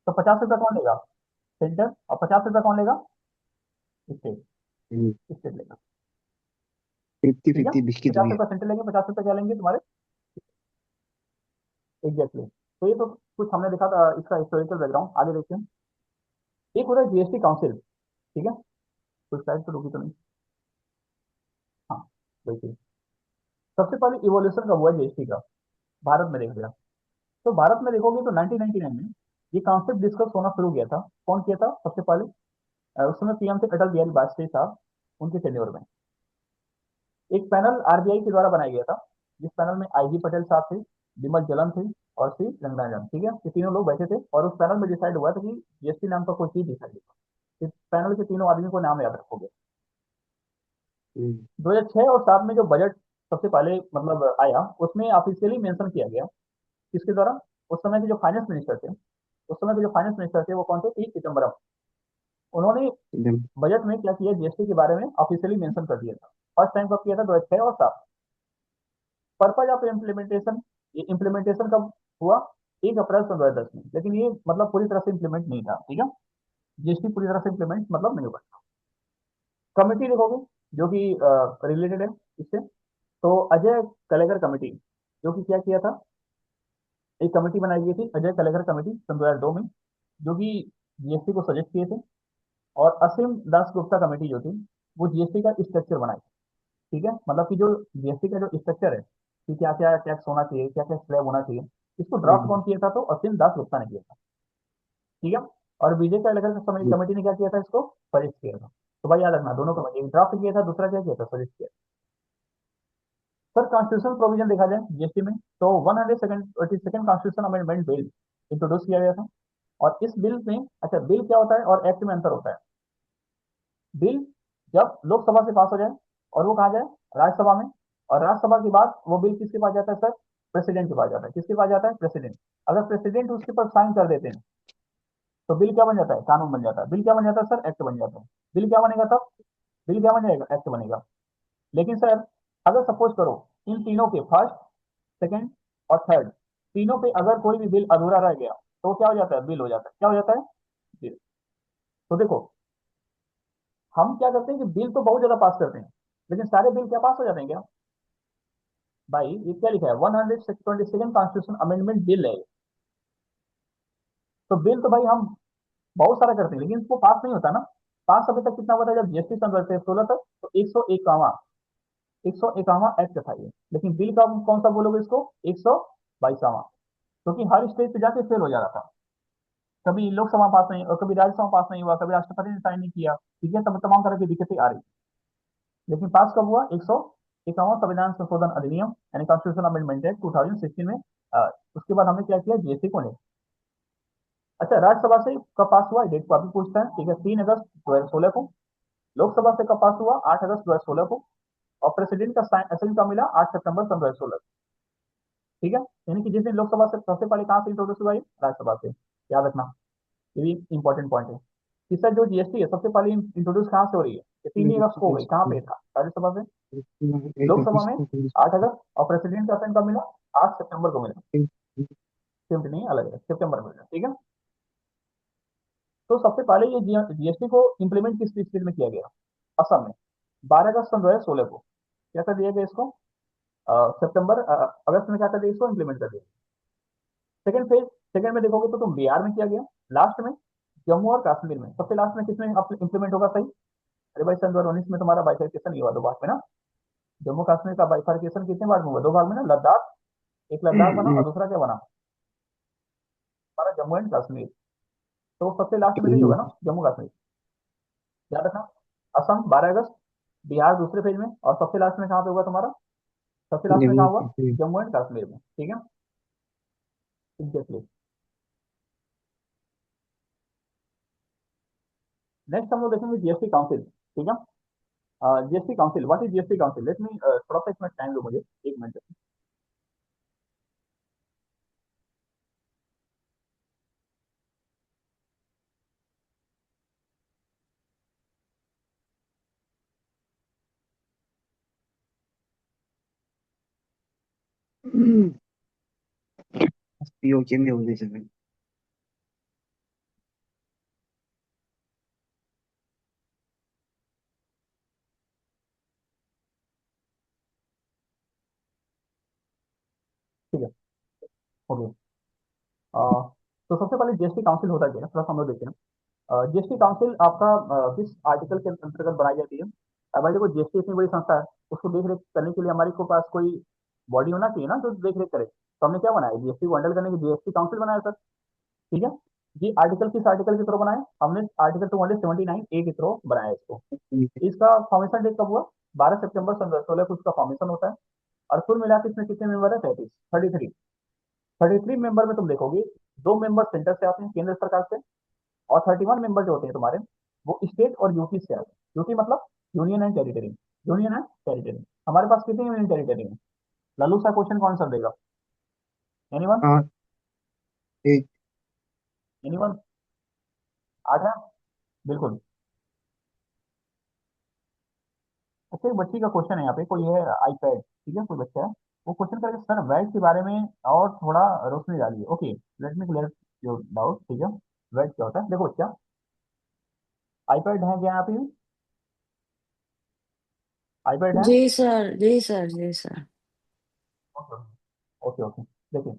तो 50 रुपये कौन लेगा, सेंटर, और 50 रुपये कौन लेगा, स्टेट, हम्म, स्टेट लेगा। 50 ठीक है, 50 बिस्किट हो 50 रुपये गया। सेंटर लेंगे, 50 रुपये क्या लेंगे तुम्हारे, एग्जैक्टली। तो ये तो कुछ हमने देखा था इसका हिस्टोरिकल बैकग्राउंड। आगे देखते हैं। एक होता है जीएसटी काउंसिल। ठीक है, कुछ स्लाइड तो रुकी तो नहीं। हाँ, देखिए, सबसे पहले इवोल्यूशन कब हुआ जीएसटी का, भारत में देख लिया। तो भारत में देखोगे तो 1999 में ये कॉन्सेप्ट डिस्कस होना शुरू किया था। कौन किया था सबसे पहले, उस समय पीएम थे अटल बिहारी वाजपेयी साहब, उनके टेन्योर में। एक पैनल आरबीआई के द्वारा बनाया गया था, जिस पैनल में आईजी पटेल साहब थे, विमल जलन थे और श्री रंगनाथन। ठीक है, ये तीनों लोग बैठे थे और उस पैनल में डिसाइड हुआ था कि जीएसटी नाम का कोई चीज डिसाइड होगा। इस पैनल के तीनों आदमी को नाम याद रखोगे। हम्म, 2006 और 7 में जो बजट सबसे पहले मतलब आया, उसमें ऑफिशियली मेंशन किया गया किसके द्वारा, उस समय के जो फाइनेंस मिनिस्टर थे, उस समय के जो फाइनेंस मिनिस्टर थे वो कौन थे, पी चिदम्बरम। उन्होंने एकदम। बजट में क्या किया, जीएसटी के बारे में ऑफिशियली मेंशन कर दिया था। फर्स्ट टाइम कब किया था, 2006 और 7। पर्पज ऑफ इम्प्लीमेंटेशन, ये इम्प्लीमेंटेशन कब हुआ, 1 अप्रैल 2010 में। लेकिन ये मतलब पूरी तरह से इम्प्लीमेंट नहीं था। ठीक है, जीएसटी पूरी तरह से इम्प्लीमेंट मतलब नहीं हुआ। कमेटी देखोगे जो कि रिलेटेड है इससे, तो अजय कलेगर कमेटी, जो कि क्या किया था, एक कमेटी बनाई गई थी अजय कलेगर कमेटी सन 2002 में, जो कि जीएसटी को सजेस्ट किए थे। और असीम दास गुप्ता कमेटी जो थी, वो जीएसटी का स्ट्रक्चर बनाई। ठीक है, मतलब कि जो जीएसटी का जो स्ट्रक्चर है कि क्या क्या टैक्स होना चाहिए, क्या क्या स्लैब होना चाहिए, इसको ड्राफ्ट हम्म, कौन किया था, तो असीम दास गुप्ता ने किया था। ठीक है, और विजय कलेगर का समय कमेटी ने क्या किया था, इसको सजेस्ट किया था। तो भाई याद रखना, दोनों कमेटी, ड्राफ्ट किया था, दूसरा क्या किया था, सजेस्ट किया। सर कॉन्स्टिट्यूशन प्रोविजन देखा जाए जीएसटी में, तो 122nd constitution amendment bill introduce किया गया था। और इस बिल में, अच्छा बिल क्या होता है और एक्ट में अंतर होता है। बिल जब लोकसभा से पास हो जाए और वो कहा जाए राज्यसभा में, और राज्यसभा के बाद वो बिल किसके पास जाता है सर, प्रेसिडेंट के पास जाता है। किसके पास जाता है, प्रेसिडेंट। अगर प्रेसिडेंट उसके ऊपर साइन कर देते हैं तो बिल क्या बन जाता है, कानून बन जाता है। बिल क्या बन जाता है सर, एक्ट बन जाता है। बिल क्या बनेगा तब, बिल क्या बन जाएगा, एक्ट बनेगा। लेकिन सर अगर सपोज करो इन तीनों के फर्स्ट, सेकंड और थर्ड, तीनों पे अगर कोई भी बिल अधूरा रह गया तो क्या हो जाता है, बिल हो जाता है। क्या हो जाता है, बिल। तो देखो, हम क्या करते हैं कि बिल तो बहुत ज्यादा पास करते हैं, लेकिन सारे बिल क्या पास हो जाते हैं क्या, भाई ये क्या लिखा है, 122nd कॉन्स्टिट्यूशन अमेंडमेंट बिल है। तो बिल तो भाई हम बहुत सारा करते हैं, लेकिन इसको पास नहीं होता ना। पास अभी तक कितना हुआ था जब जीएसटी सन 2016 तक, तो 101वां एक्ट था ये। लेकिन बिल का कौन सा बोलोगे इसको, 122वां। क्योंकि हर स्टेज पे जाके फेल हो जा रहा था। कभी लोकसभा पास नहीं और कभी राज्यसभा पास नहीं हुआ, कभी राष्ट्रपति ने साइन नहीं किया। ठीक है, तब तमाम तरह की दिक्कतें आ रही। लेकिन पास कब हुआ, 151वां संविधान संशोधन अधिनियम यानी कॉन्स्टिट्यूशन अमेंडमेंट एक्ट 2016 में। उसके बाद हमने क्या किया, जीएसटी को ले। अच्छा, राज्यसभा से कब पास हुआ, डेट को अभी पूछता है। ठीक है, 3 अगस्त 2016 को। लोकसभा से कब पास हुआ, 8 अगस्त 2016 को। और प्रेसिडेंट का साइन कब मिला, 8 सितंबर सन 2016। ठीक है, यानी कि जिस दिन लोकसभा से सबसे पहले कहाँ से इंट्रोड्यूस हुआ, ये राज्यसभा से। याद रखना, ये भी इंपॉर्टेंट पॉइंट है। तीसरा जो जीएसटी है सबसे पहले इंट्रोड्यूस कहाँ से हो रही है, ये 3 अगस्त को हो गई। कहाँ पे था, राज्यसभा से, लोकसभा में 8 अगस्त। और प्रेसिडेंट का साइन कब मिला, 8 सितंबर को मिला। शिफ्ट नहीं, अलग है, सितंबर में मिला। ठीक है, तो सबसे पहले ये जीएसटी को इंप्लीमेंट किस स्टेट में किया गया, असम में, 12 अगस्त सन 2016 को। क्या कर दिया गया इसको, अगस्त में क्या कर दिया, इसको इंप्लीमेंट कर दिया। सेकंड फेज, सेकंड में देखोगे तो तुम बिहार में किया गया, लास्ट में जम्मू और कश्मीर में। सबसे लास्ट में किसमें इंप्लीमेंट होगा, सही। अरे भाई सन 2019 में तुम्हारा बाइफर्केशन ही हुआ 2 भाग में ना। जम्मू कश्मीर का बाइफर्केशन कितने भाग में हुआ, 2 भाग में ना। लद्दाख, एक लद्दाख बना और दूसरा क्या बना, हमारा जम्मू एंड कश्मीर। तो सबसे लास्ट में नहीं होगा ना जम्मू कश्मीर, याद रखना। असम 12 अगस्त, बिहार दूसरे फेज में, और सबसे लास्ट में कहाँ पे हुआ तुम्हारा, सबसे लास्ट में जम्मू कहाँ हुआ, कश्मीर। जम्मू एंड कश्मीर में। ठीक है, एग्जैक्टली। नेक्स्ट हम लोग देखेंगे जीएसटी काउंसिल। ठीक है, GST council, what is GST council, let me थोड़ा सा इसमें टाइम दो मुझे, 1 मिनट। पीओके में होने चाहिए। ठीक है, ओके। तो सबसे पहले जीएसटी काउंसिल होता क्या है, थोड़ा सा हम लोग देखते हैं। जीएसटी काउंसिल आपका किस आर्टिकल के अंतर्गत बनाई जाती है? अब भाई देखो, जीएसटी इतनी बड़ी संस्था है, उसको देख रेख करने के लिए हमारे को पास कोई बॉडी होना चाहिए ना जो देख रेख करे। तो हमने क्या बनाया, जीएसटी को हैंडल करने के जीएसटी काउंसिल बनाया सर। ठीक है, ये आर्टिकल किस आर्टिकल के थ्रू बनाया हमने? आर्टिकल 279 ए के थ्रू बनाया इसको। इसका फॉर्मेशन डेट कब हुआ? 12 सितंबर सन 2016 को इसका फॉर्मेशन होता है। और कुल मिला के इसमें कितने मेंबर है? 33 मेंबर में तुम देखोगे 2 मेंबर सेंटर से आते हैं, केंद्र सरकार से, और 31 मेंबर जो होते हैं तुम्हारे, वो स्टेट और यूटी से आते हैं। यूटी मतलब union and territory. Union and territory हमारे पास कितनी यूनियन टेरिटरी है? लल्लू सा क्वेश्चन कौन सा देगा? एनीवन? 8। एनीवन? 8 है? बिल्कुल। अच्छा, एक बच्ची का क्वेश्चन है यहाँ पे, कोई है आईपैड, ठीक है, कोई बच्चा है, वो क्वेश्चन करेगा सर वैट के बारे में और थोड़ा रोशनी डालिए। Okay, let me clear your doubt. ठीक है, वैट क्या होता है? देखो बच्चा, आईपैड है क्या यहाँ पे? आईपैड है? जी सर, जी सर, जी सर। ओके ओके, देखिए,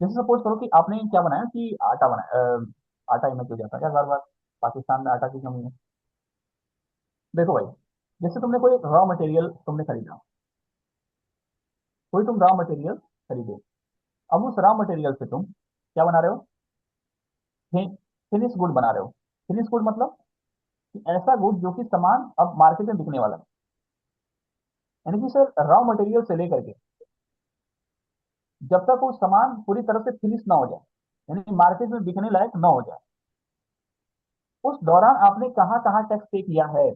जैसे सपोज करो कि आपने क्या बनाया कि आटा बनाया, आटा ही में क्यों जाता है यार बार बार, पाकिस्तान में आटा की कमी है। देखो भाई, जैसे तुमने कोई रॉ मटेरियल तुमने खरीदा, कोई तुम रॉ मटेरियल खरीदे, अब उस रॉ मटेरियल से तुम क्या बना रहे हो? फिनिश गुड बना रहे हो। फिनिश गुड मतलब कि ऐसा गुड जो कि सामान अब मार्केट में बिकने वाला है। यानी कि सर रॉ मटेरियल से लेकर के जब तक वो सामान पूरी तरह से फिनिश ना हो जाए, यानी मार्केट में बिकने लायक ना हो जाए, उस दौरान आपने कहाँ कहाँ टैक्स पे किया है,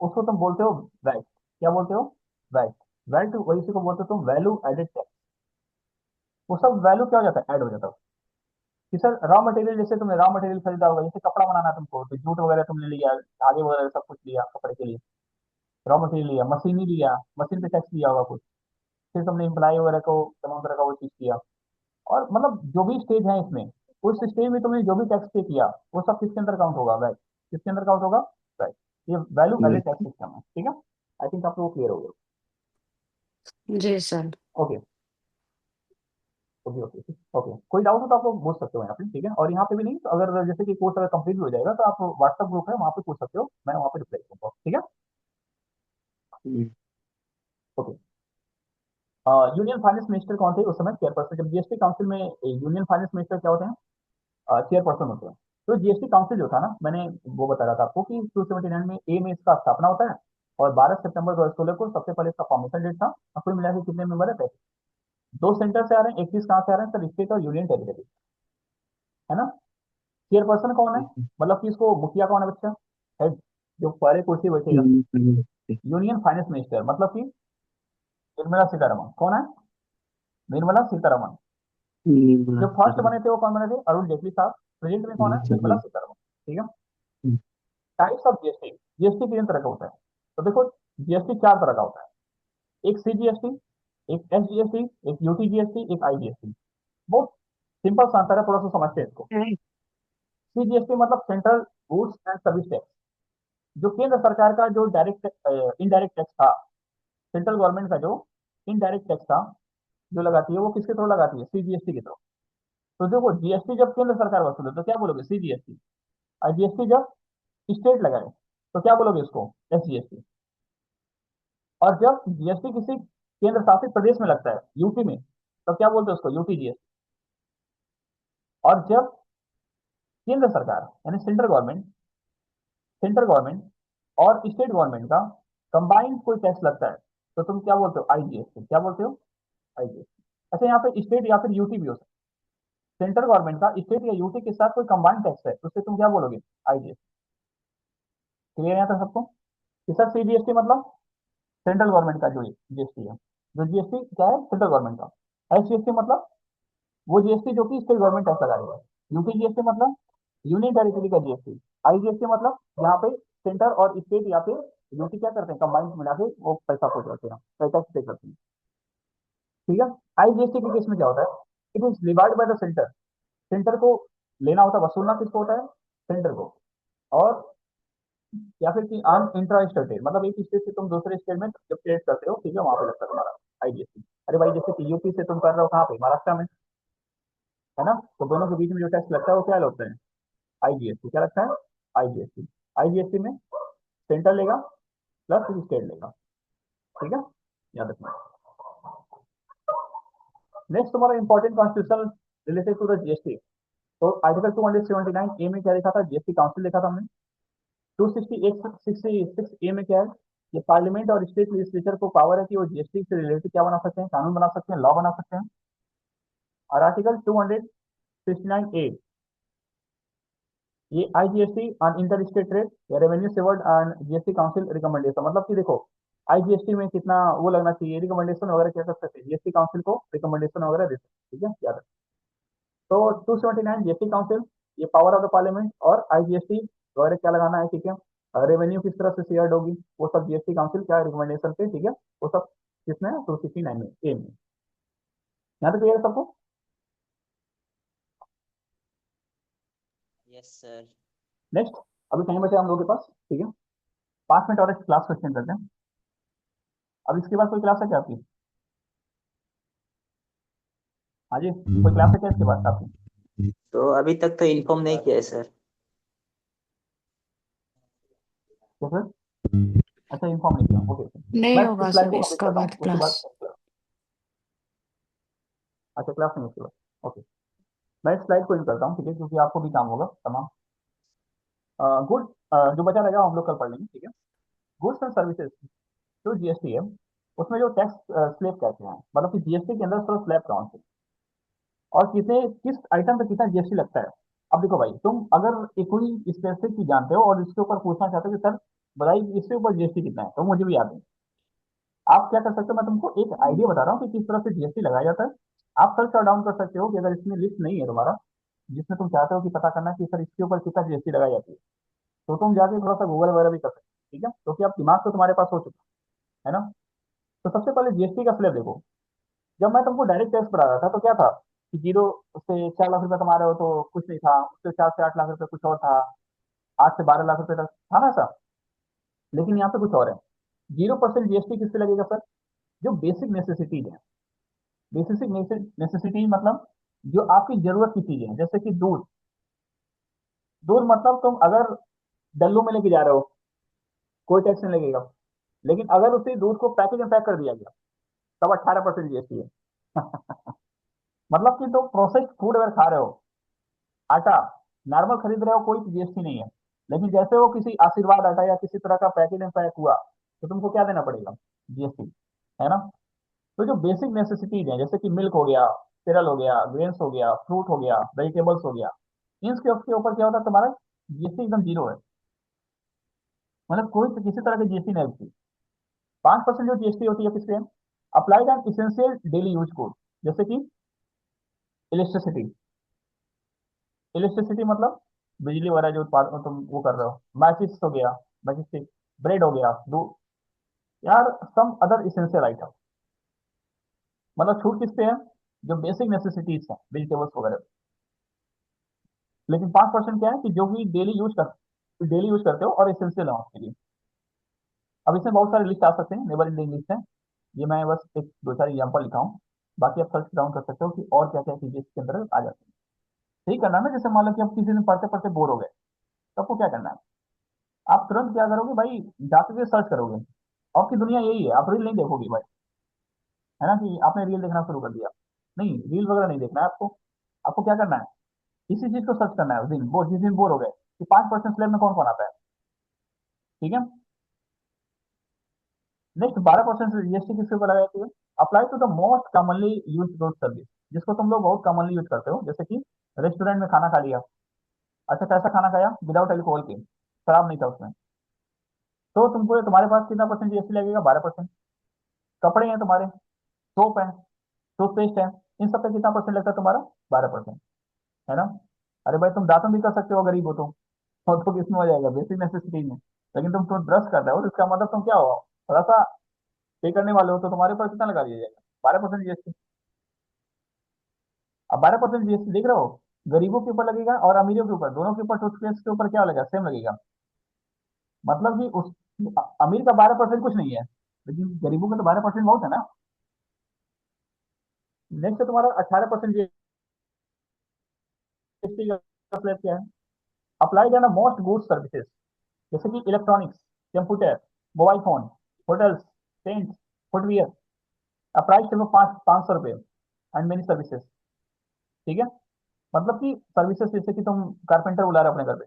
उसको तुम बोलते हो वैट। क्या बोलते हो? वैट। वैट वही से को बोलते हो तुम वैल्यू एडेड टैक्स। वो सब वैल्यू क्या हो जाता है? ऐड हो जाता है। कि सर रॉ मटेरियल, जैसे तुमने रॉ मटेरियल खरीदा होगा, जैसे कपड़ा बनाना है तुमको, तो जूट वगैरह तुमने लिया, धागे वगैरह सब कुछ लिया कपड़े के लिए, रॉ मटेरियल लिया, मशीन ही लिया, मशीन पे टैक्स लिया होगा कुछ, फिर तुमने इम्प्लाई वगैरह को तमाम तरह का वो चीज किया, और मतलब जो भी स्टेज है इसमें, उस स्टेज में तुमने जो भी टैक्स पे किया वो सब किसके अंदर काउंट होगा? वैट। किसके अंदर काउंट होगा? वैट। ये वैल्यू एडेड टैक्स सिस्टम है। ठीक है, आई थिंक आपको वो क्लियर हो गया। जी sir. Okay okay okay okay, कोई डाउट हो तो आप लोग पूछ सकते हो यहाँ पे। ठीक है, और यहाँ पे भी नहीं तो अगर जैसे कि कोर्स अगर कंप्लीट हो जाएगा तो आप व्हाट्सएप ग्रुप है वहाँ पे पूछ सकते हो, मैं वहाँ पे रिप्लाई करूँगा। ठीक है, ओके। यूनियन फाइनेंस मिनिस्टर कौन थे उस समय? चेयरपर्सन। जब जीएसटी काउंसिल में यूनियन फाइनेंस मिनिस्टर क्या होते हैं? चेयरपर्सन होते हैं। तो जीएसटी काउंसिल जो था ना, मैंने वो बता रहा था आपको कि 279 में ए में इसका स्थापना होता है, और 12 सितंबर 2016 को सबसे पहले इसका फॉर्मेशन डेट था। और कुल मिला के कितने मेंबर है? 35। 2 सेंटर से आ रहे हैं, 21 कहाँ से आ रहे हैं? सर स्टेट और यूनियन टेरिटरी, है ना। चेयरपर्सन कौन है? मतलब कि इसको मुखिया कौन है बच्चा? हेड, जो पहले कुर्सी बैठेगा। यूनियन फाइनेंस मिनिस्टर मतलब कि निर्मला सीतारमण। कौन है? निर्मला सीतारमण। जो फर्स्ट बने थे वो कौन बने थे? अरुण जेटली साहब। प्रेजेंट में कौन है? निर्मला सीतारमण। ठीक है। टाइप्स ऑफ जीएसटी, जीएसटी तीन तरह का होता है। तो देखो, जीएसटी 4 तरह का होता है। एक सीजीएसटी, एक एसजीएसटी, एक यूटीजीएसटी, एक आईजीएसटी। बहुत सिंपल सा आंसर है, थोड़ा सा समझते हैं इसको। सीजीएसटी मतलब central goods and service tax, जो केंद्र सरकार का जो डायरेक्ट इनडायरेक्ट टैक्स था, सेंट्रल गवर्नमेंट का जो इनडायरेक्ट टैक्स था जो लगाती है, वो किसके थ्रू लगाती है? सीजीएसटी के थ्रू। तो देखो, जीएसटी जब केंद्र सरकार वसूले तो क्या बोलोगे? सीजीएसटी। और जीएसटी जब स्टेट लगाए तो क्या बोलोगे? उसको एसजीएसटी। और जब जीएसटी किसी केंद्र शासित प्रदेश में लगता है, यूटी में, तो क्या बोलते हैं? उसको यूटी जीएसटी। और जब केंद्र सरकार यानी सेंट्रल गवर्नमेंट और स्टेट गवर्नमेंट का कंबाइंड कोई टैक्स लगता है, तो तुम क्या बोलते हो? आईजीएसटी। क्या बोलते हो? आईजीएसटी। अच्छा, यहाँ पे स्टेट या फिर यूटी भी हो सकता है। सेंट्रल गवर्नमेंट का स्टेट या यूटी के साथ कोई कंबाइंड टैक्स है, तो उससे तुम क्या बोलोगे? आईजीएसटी। क्लियर है यहाँ तक सबको? कि सर सीजीएसटी मतलब सेंट्रल गवर्नमेंट का जो जीएसटी है, जो जीएसटी क्या है? सेंट्रल गवर्नमेंट का। एसजीएसटी मतलब वो जीएसटी जो कि स्टेट गवर्नमेंट टैक्स लगा रही है। यूटी जीएसटी मतलब यूनियन टेरिटरी का जीएसटी। आईजीएसटी मतलब यहाँ पे सेंटर और स्टेट या फिर यूटी क्या करते हैं? कंबाइंड मिला के वो पैसा को करते हैं, टैक्स पे करते हैं। ठीक है। आईजीएसटी के केस में क्या होता है? It is levied by the centre. Centre को लेना होता है, वसूलना किसको होता है? सेंटर को। और या फिर कि आन इंट्रा स्टेट, मतलब एक स्टेट से तुम दूसरे स्टेट में जब ट्रेड करते हो, ठीक है, वहां पे लगता है तुम्हारा। IGST। अरे भाई जैसे कि यूपी से तुम कर रहे हो कहाँ पे, महाराष्ट्र में, है ना, तो दोनों के बीच में जो टैक्स लगता है वो क्या लगता है, IGST। क्या लगता है, IGST। IGST में सेंटर लेगा प्लस स्टेट लेगा, ठीक है, याद रखना। नेक्स्ट तुम्हारा important constitution related to the GST. तो आर्टिकल 279 ए में क्या लिखा था, जीएसटी काउंसिल लिखा था हमने। 266 ए में क्या है, ये पार्लियामेंट और स्टेट लेजिस्लेचर को पावर है कि वो जीएसटी से रिलेटेड क्या बना सकते हैं, कानून बना सकते हैं, लॉ बना सकते हैं। और आर्टिकल 269 ए, ये IGST on inter state trade या revenue severed on GST council recommendation, मतलब कि देखो आईजीएसटी में कितना वो लगना चाहिए, रिकमेंडेशन वगैरह क्या कर सकते हैं, जीएसटी काउंसिल को रिकमेंडेशन वगैरह दे सकते हैं, ठीक है, याद रखो। तो 279 जीएसटी काउंसिल, ये पावर ऑफ द पार्लियामेंट, और आईजीएसटी वगैरह क्या लगाना है, ठीक है, रेवेन्यू किस तरह से शेयर्ड होगी वो सब जीएसटी काउंसिल क्या रिकमेंडेशन पे, ठीक है, वो सब किसमें है, 269 में, ए में। यहाँ तक क्लियर है सबको। Yes sir. नेक्स्ट, अभी टाइम बचा हम लोगों के पास, ठीक है, 5 मिनट और एक क्लास क्वेश्चन करते हैं। अब इसके बाद कोई क्लास है क्या आपकी, हाँ जी, कोई क्लास है क्या इसके बाद आपकी, तो अभी तक तो इन्फॉर्म नहीं किया है सर। क्या सर, अच्छा इन्फॉर्म नहीं किया, ओके। नहीं मैं होगा इस स्लाइड सर को कंप्लीट इसका करता हूँ बाद उसके बाद, क्लास। अच्छा क्लास नहीं उसके बाद, ओके। मैं इस स्लाइड को इन करता हूँ, ठीक है, क्योंकि आपको भी काम होगा तमाम। गुड, जो बचा रहेगा हम लोग कल पढ़ लेंगे, ठीक है। गुड्स एंड सर्विसेज जो जीएसटी है उसमें जो टैक्स स्लैब कहते हैं, मतलब कि जीएसटी के अंदर सिर्फ स्लैब कौन से और कितने किस आइटम पे कितना जीएसटी लगता है। अब देखो भाई, तुम अगर एक कोई स्पेसिफिक चीज जानते हो और इसके ऊपर पूछना चाहते हो कि सर बताइए इसके ऊपर जीएसटी कितना है, तो मुझे भी याद है। आप क्या कर सकते हो, मैं तुमको एक आइडिया बता रहा हूँ कि किस तरह से जीएसटी लगाया जाता है। आप सर्च और डाउन कर सकते हो कि अगर इसमें लिस्ट नहीं है तुम्हारा, जिसमें तुम चाहते हो कि पता करना कि सर इसके ऊपर कितना जीएसटी लगाई जाती है, तो तुम जाके थोड़ा सा गूगल वगैरह भी कर सकते हो, ठीक है, क्योंकि अब दिमाग तो तुम्हारे पास हो चुका है ना। तो सबसे पहले जीएसटी का स्लैब देखो। जब मैं तुमको डायरेक्ट टैक्स पढ़ा रहा था तो क्या था कि 0 से 4 लाख रुपए कमा रहे हो तो कुछ नहीं था, उससे 4 से 8 लाख रुपए कुछ और था, 8 से 12 लाख रुपए तक था ना ऐसा। लेकिन यहाँ पे कुछ और है, 0% जीएसटी किससे लगेगा सर, जो बेसिक नेसेसिटीज है। बेसिक नेसेसिटीज मतलब जो आपकी जरूरत की चीजें हैं, जैसे कि दूध। दूध मतलब तुम अगर डल्लू में लेके जा रहे हो कोई टैक्स नहीं लगेगा, लेकिन अगर उसी दूध को पैकेज में पैक कर दिया गया तब 18% जीएसटी है। मतलब कि तो प्रोसेस्ड फूड अगर खा रहे हो, आटा नॉर्मल खरीद रहे हो, कोई जीएसटी नहीं है। लेकिन जैसे वो किसी आशीर्वाद आटा या किसी तरह का पैकेज में पैक हुआ तो तुमको क्या देना पड़ेगा, जीएसटी, है ना। तो जो बेसिक नेसेसिटीज है जैसे कि मिल्क हो गया, cereal हो गया, ग्रेन्स हो गया, फ्रूट हो गया, वेजिटेबल्स हो गया, इनके उसके ऊपर क्या होता है तुम्हारा जीएसटी एकदम जीरो है, मतलब कोई किसी तरह की जीएसटी नहीं लगती। 5% जो जीएसटी होती है किसपे, applied on essential daily use good, जैसे कि इलेक्ट्रिसिटी। इलेक्ट्रिसिटी मतलब बिजली वगैरह जो उत्पादन तुम वो कर रहे हो, मैचिस हो गया, मैचिस स्टिक, ब्रेड हो गया, दूध, यार सम अदर इसेंशियल आइटम, मतलब छूट किस पे है, जो बेसिक नेसेसिटीज है वेजिटेबल्स वगैरह। लेकिन 5% क्या है कि जो भी डेली यूज करते हो और इसेंशियल है उसके लिए। अब इसमें बहुत सारे लिस्ट आ सकते हैं, नेबर इंडिंग लिस्ट है, ये मैं बस एक दो चार एग्जाम्पल लिखा हूँ। बाकी आप सर्च डाउन कर सकते हो कि और क्या क्या चीजें इसके अंदर आ जाती है। सही करना है ना, जैसे मान लो कि आप किसी दिन पढ़ते पढ़ते बोर हो गए, तो आपको क्या करना है, आप तुरंत क्या करोगे भाई, जाके सर्च करोगे। आपकी दुनिया यही है, आप रील नहीं देखोगे भाई, है ना, कि आपने रील देखना शुरू कर दिया, नहीं रील वगैरह नहीं देखना है आपको। आपको क्या करना है, इसी चीज को सर्च करना है उस दिन, वो जिस दिन बोर हो गए कि 5% स्लैब में कौन कौन आता है, ठीक है। नेक्स्ट 12% जीएसटी किसके ऊपर लगाई जाती है, apply to the most commonly use good service, जिसको तुम लोग बहुत कॉमनली यूज करते हो, जैसे कि रेस्टोरेंट में खाना खा लिया। अच्छा कैसा खाना खाया, विदाउट अल्कोहल के, शराब नहीं था उसमें, तो तुमको तुम्हारे पास कितना परसेंट जीएसटी लगेगा, 12%। कपड़े हैं तुम्हारे, सोप है, टूथपेस्ट है, इन सब पे कितना परसेंट लगता है तुम्हारा, 12%, है ना। अरे भाई तुम दातुन भी कर सकते हो गरीब हो तो किसमें हो जाएगा, बेसिक नेसेसिटी में। लेकिन तुम ब्रश कर रहे हो तो इसका मतलब तुम क्या हो, थोड़ा सा पे करने वाले हो, तो तुम्हारे ऊपर कितना लगा दिया जाएगा, 12% जीएसटी। अब 12% जीएसटी देख रहे हो, गरीबों के ऊपर लगेगा और अमीरों के ऊपर, दोनों के ऊपर टूथपेस्ट के ऊपर क्या लगेगा, सेम लगेगा। मतलब कि उस अमीर का 12% कुछ नहीं है, लेकिन गरीबों का तो 12% बहुत है ना। नेक्स्ट तुम्हारा 18% जीएसटी का स्लैब क्या है? Applied on most goods services, जैसे कि electronics, computer, mobile phone, hotels, paint, footwear, price सिर्फ 500 रुपये एंड मेनी सर्विसेज। ठीक है, मतलब कि सर्विसेज जैसे कि तुम कारपेंटर बुला रहे हो अपने घर पे,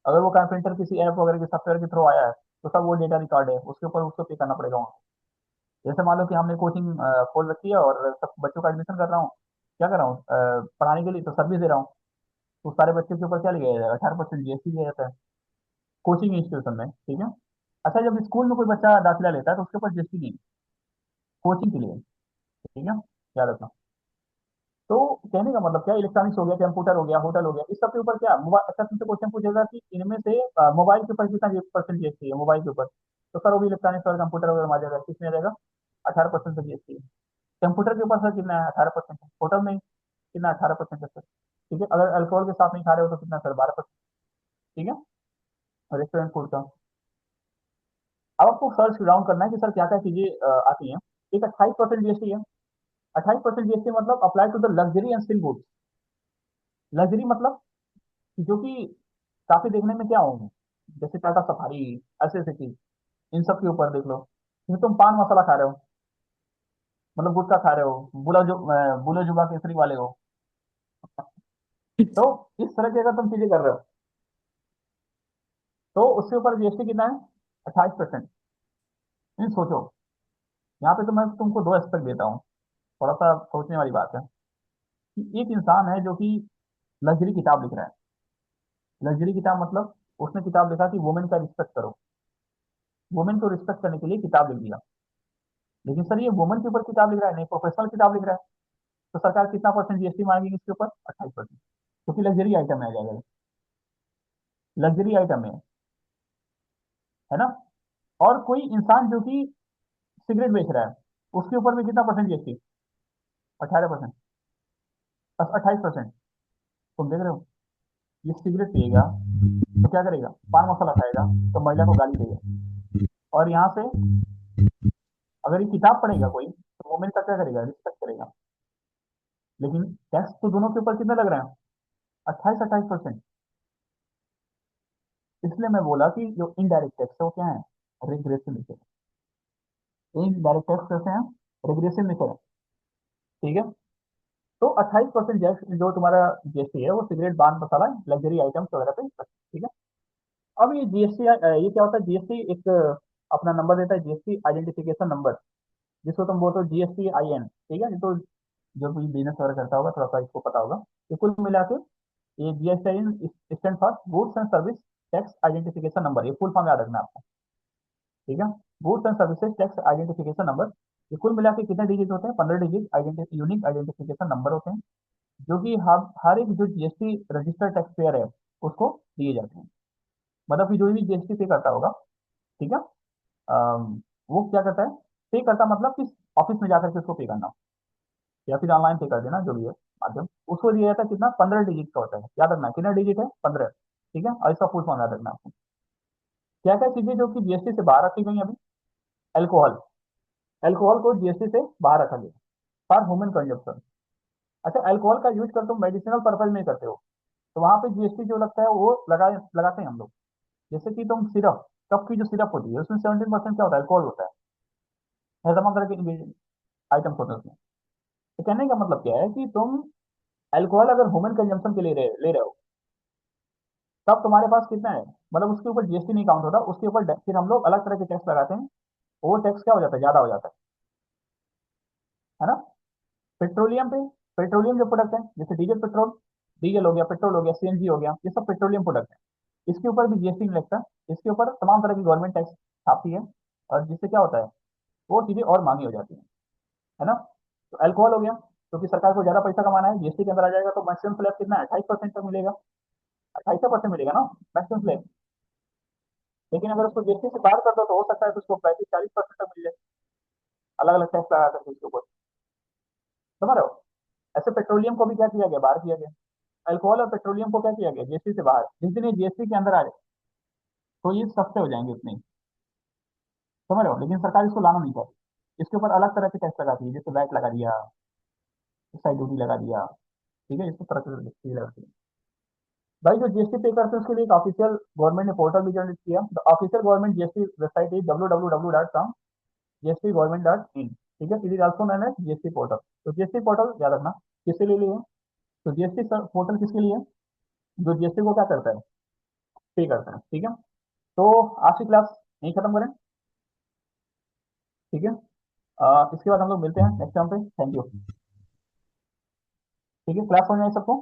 अगर वो कारपेंटर किसी ऐप वगैरह के सॉफ्टवेयर के थ्रू आया है तो सब वो डेटा रिकॉर्ड है, उसके ऊपर उसको पे करना पड़ेगा वहाँ। जैसे मान लो कि हमने कोचिंग खोल रखी है और सब बच्चों का एडमिशन कर रहा हूँ, क्या कर रहा हूँ, पढ़ाने के लिए तो सर्विस दे रहा हूँ, तो सारे बच्चों के ऊपर क्या लिया जाएगा? 18% जीएसटी लिया जाता है कोचिंग इंस्टीट्यूशन में। ठीक है, अच्छा जब स्कूल में कोई बच्चा दाखिला लेता है तो उसके ऊपर जीएसटी नहीं, कोचिंग के लिए। ठीक है, याद रखना। तो कहने का मतलब क्या, इलेक्ट्रॉनिक्स हो गया, कंप्यूटर हो गया, होटल हो गया, इस सब के ऊपर क्या मोबाइल, अच्छा तुमसे क्वेश्चन पूछेगा कि इनमें से मोबाइल के ऊपर कितना परसेंट जीएसटी है मोबाइल के ऊपर, तो सर वो भी इलेक्ट्रॉनिक्स और कंप्यूटर वगैरह में आ जाएगा, किसमें आ जाएगा? 18% का जीएसटी है। कंप्यूटर के ऊपर सर कितना है? 18% है। होटल में कितना? 18% है सर। ठीक है, अगर अल्कोहल के साथ नहीं खा रहे हो तो कितना सर? 12%। ठीक है, रेस्टोरेंट फूड का। अब आपको सर्च डाउन करना है कि सर क्या क्या चीजें आती हैं। एक 28% जीएसटी है। 28% जीएसटी मतलब apply to the luxury and skill goods. Luxury मतलब कि जो कि काफी देखने में क्या होंगे, जैसे टाटा सफारी, ऐसे ऐसे चीज, इन सब के ऊपर देख लो। जैसे तुम पान मसाला खा रहे हो, मतलब गुटखा खा रहे हो, बुलो जुबा केसरी वाले हो, तो इस तरह की अगर तुम चीजें कर रहे हो तो उसके ऊपर जीएसटी कितना है? 28%। इन सोचो, यहाँ पे तो मैं तुमको दो एस्पेक्ट देता हूँ, थोड़ा सा सोचने वाली बात है कि एक इंसान है जो कि लग्जरी किताब लिख रहा है। लग्जरी किताब मतलब उसने किताब लिखा कि वुमेन का रिस्पेक्ट करो, वुमेन को रिस्पेक्ट करने के लिए किताब लिख दिया। लेकिन सर ये वुमेन के ऊपर किताब लिख रहा है, नहीं प्रोफेशनल किताब लिख रहा है, तो सरकार कितना परसेंट जीएसटी मांगेगी इसके ऊपर? 28%, क्योंकि लग्जरी आइटम है, आ जाएगा, लग्जरी आइटम है ना। और कोई इंसान जो कि सिगरेट बेच रहा है, उसके ऊपर भी कितना परसेंट जीएसटी? 18%, 28%। तुम देख रहे हो, ये सिगरेट पिएगा तो क्या करेगा? पान मसाला खाएगा तो महिला को गाली देगा, और यहाँ से अगर ये किताब पढ़ेगा कोई तो वुमेन का क्या करेगा? रिस्पेक्ट करेगा। लेकिन टैक्स तो दोनों के ऊपर कितना लग रहा है? 28-28%। इसलिए मैं बोला कि जो इनडायरेक्ट टैक्स है वो क्या है? Regressive nature. इनडायरेक्ट टैक्स कैसे हैं? रिग्रेसिव नेचर है। ठीक है, तो 28% जो तुम्हारा जीएसटी है वो सिगरेट, पान मसाला, लग्जरी आइटम्स वगैरह पे लगता है। ठीक है, अब ये जीएसटी ये क्या होता है? जीएसटी एक अपना नंबर देता है, जीएसटी आइडेंटिफिकेशन नंबर, जिसको तुम बोलते हो जीएसटी आई एन। ठीक है, तो जो कोई बिजनेस वगैरह करता होगा थोड़ा सा इसको पता होगा। ये कुल मिला के ये GST stand for goods and service tax identification number, ये फुल फॉर्म याद रखना आपको। ठीक है, goods and services tax identification number, ये कुल मिला के कितने डिजिट होते हैं? 15 डिजिट यूनिक आइडेंटिफिकेशन नंबर होते हैं, जो कि हर एक जो जीएसटी रजिस्टर्ड टैक्स पेयर है उसको दिए जाते हैं। मतलब कि जो भी जीएसटी पे करता होगा, ठीक है, वो क्या करता है? पे करता मतलब कि ऑफिस में जाकर के उसको पे करना, या फिर ऑनलाइन पे कर देना, जो भी है माध्यम, उसको दिया जाता है कितना? 15 डिजिट का होता है। याद रखना कितना डिजिट है? 15। ठीक है, और इसका फुल फॉर्म याद रखना आपको। क्या क्या चीजें जो कि जीएसटी से बाहर रखी गई अभी? अल्कोहल, अल्कोहल को जीएसटी से बाहर रखा गया फॉर ह्यूमन कंजप्शन। अच्छा, अल्कोहल का यूज कर तुम मेडिसिनल पर्पज में करते हो तो वहां पे जीएसटी जो लगता है वो लगाते हैं हम लोग। जैसे कि तुम सिरप, कफ की जो सिरप होती है उसमें 17% क्या होता है? अल्कोहल होता है, तमाम तरह के आइटम्स होते हैं उसमें। तो कहने का मतलब क्या है कि तुम अल्कोहल अगर ह्यूमन कंजम्पशन के लिए ले रहे हो तब तुम्हारे पास कितना है? मतलब उसके ऊपर जीएसटी नहीं काउंट होता, उसके ऊपर फिर हम लोग अलग तरह के टैक्स लगाते हैं। वो टैक्स क्या हो जाता है? ज्यादा हो जाता है ना। पेट्रोलियम पे, पेट्रोलियम जो प्रोडक्ट है जैसे डीजल पेट्रोल, डीजल हो गया, पेट्रोल हो गया, सीएनजी हो गया, ये सब पेट्रोलियम प्रोडक्ट है, इसके ऊपर भी जीएसटी नहीं लगता। इसके ऊपर तमाम तरह की गवर्नमेंट टैक्स छापती है, और जिससे क्या होता है? वो चीजें और महंगी हो जाती है ना। तो अल्कोहल हो गया, क्योंकि सरकार को ज्यादा पैसा कमाना है, जीएसटी के अंदर आ जाएगा, तो मैक्सिमम स्लैब कितना है? 28% तक मिलेगा, 28% मिलेगा ना मैक्सिमम स्लैब। लेकिन अगर उसको जीएसटी से बाहर कर दो तो हो सकता है कि उसको 35-40% तक मिल जाए, अलग अलग टैक्स लगा करके उसके ऊपर। समझ रहे हो? ऐसे पेट्रोलियम को भी क्या किया गया? बाहर किया गया। अल्कोहल और पेट्रोलियम को क्या किया गया? जीएसटी से बाहर। जिस दिन ये जीएसटी के अंदर आ जाए तो ये सस्ते हो जाएंगे उतने ही। समझ रहे हो? लेकिन सरकार इसको लाना नहीं चाहती, इसके ऊपर अलग तरह के टैक्स लगाती है, जैसे वैट लगा दिया, एक्साइज ड्यूटी लगा दिया, ठीक है, इसको तरह की लगा दी। भाई जो जीएसटी पे करते हैं उसके लिए एक ऑफिशियल गवर्नमेंट ने पोर्टल भी जनरेट किया। The official government GST website is www.gstgovernment.in, ठीक है, it is also known as GST portal. तो जीएसटी पोर्टल याद रखना किसके लिए है, तो जीएसटी पोर्टल किसके लिए है, जो जीएसटी को क्या करता है, पे करता है, ठीक है। तो आज की क्लास यहीं खत्म करें, ठीक है। इसके बाद हम लोग मिलते हैं नेक्स्ट टाइम पे। थैंक यू, ठीक है। क्लास समझ में आई सबको?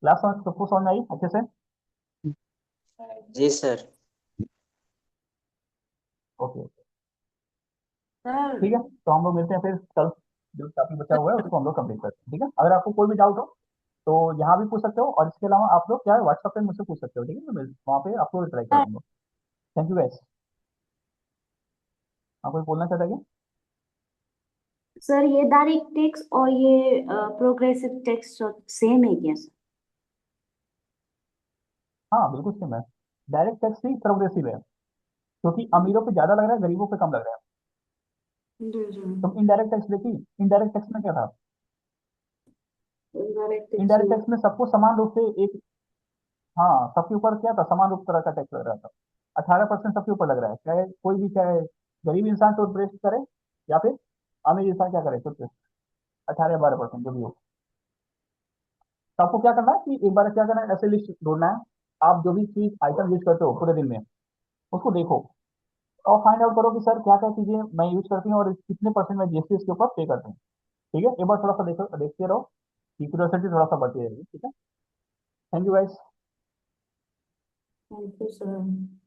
क्लास सबको समझ में आई अच्छे से? जी सर। ओके, सर ठीक है। तो हम लोग मिलते हैं फिर कल, जो टॉपिक बचा हुआ है उसको हम लोग कंप्लीट करते हैं, ठीक है। अगर आपको कोई भी डाउट हो तो यहाँ भी पूछ सकते हो, और इसके अलावा आप लोग क्या है व्हाट्सएप पे मुझसे पूछ सकते हो, ठीक है। मैं वहाँ पे आपको रिप्लाई कर दूंगा। Thank you guys. आप कोई बोलना चाहता है क्या? सर ये डायरेक्ट टैक्स और ये प्रोग्रेसिव टैक्स सेम है क्या सर? हाँ बिल्कुल सेम है। डायरेक्ट टैक्स ही प्रोग्रेसिव है, क्योंकि अमीरों पे ज्यादा लग रहा है, गरीबों पे कम लग रहा है। जी जी। तुम इनडायरेक्ट टैक्स देखी, इनडायरेक्ट टैक्स में क्या था, डायरेक्ट टैक्स इनडायरेक्ट टैक्स में सबको समान रूप से एक, हाँ सबके ऊपर क्या था, समान रूप तरह का टैक्स लग रहा था। 18% सबके ऊपर लग रहा है, चाहे कोई भी, चाहे गरीब इंसान टूथब्रश करे या फिर अमीर इंसान क्या करे, टूथब्रश 18 या 12% जो भी हो। तो आपको क्या करना है कि एक बार क्या करना है, ऐसे लिस्ट ढूंढना है। आप जो भी चीज आइटम यूज करते हो पूरे दिन में, उसको देखो और फाइंड आउट करो कि सर क्या क्या चीजें मैं यूज करती हूँ और कितने परसेंट मैं जीएसटी इसके ऊपर पे करती हूँ, ठीक है। एक बार थोड़ा सा देखो, देखते रहो कि क्यूरियोसिटी थोड़ा सा बढ़ती रहेगी, ठीक है। Thank you guys. Thank you sir.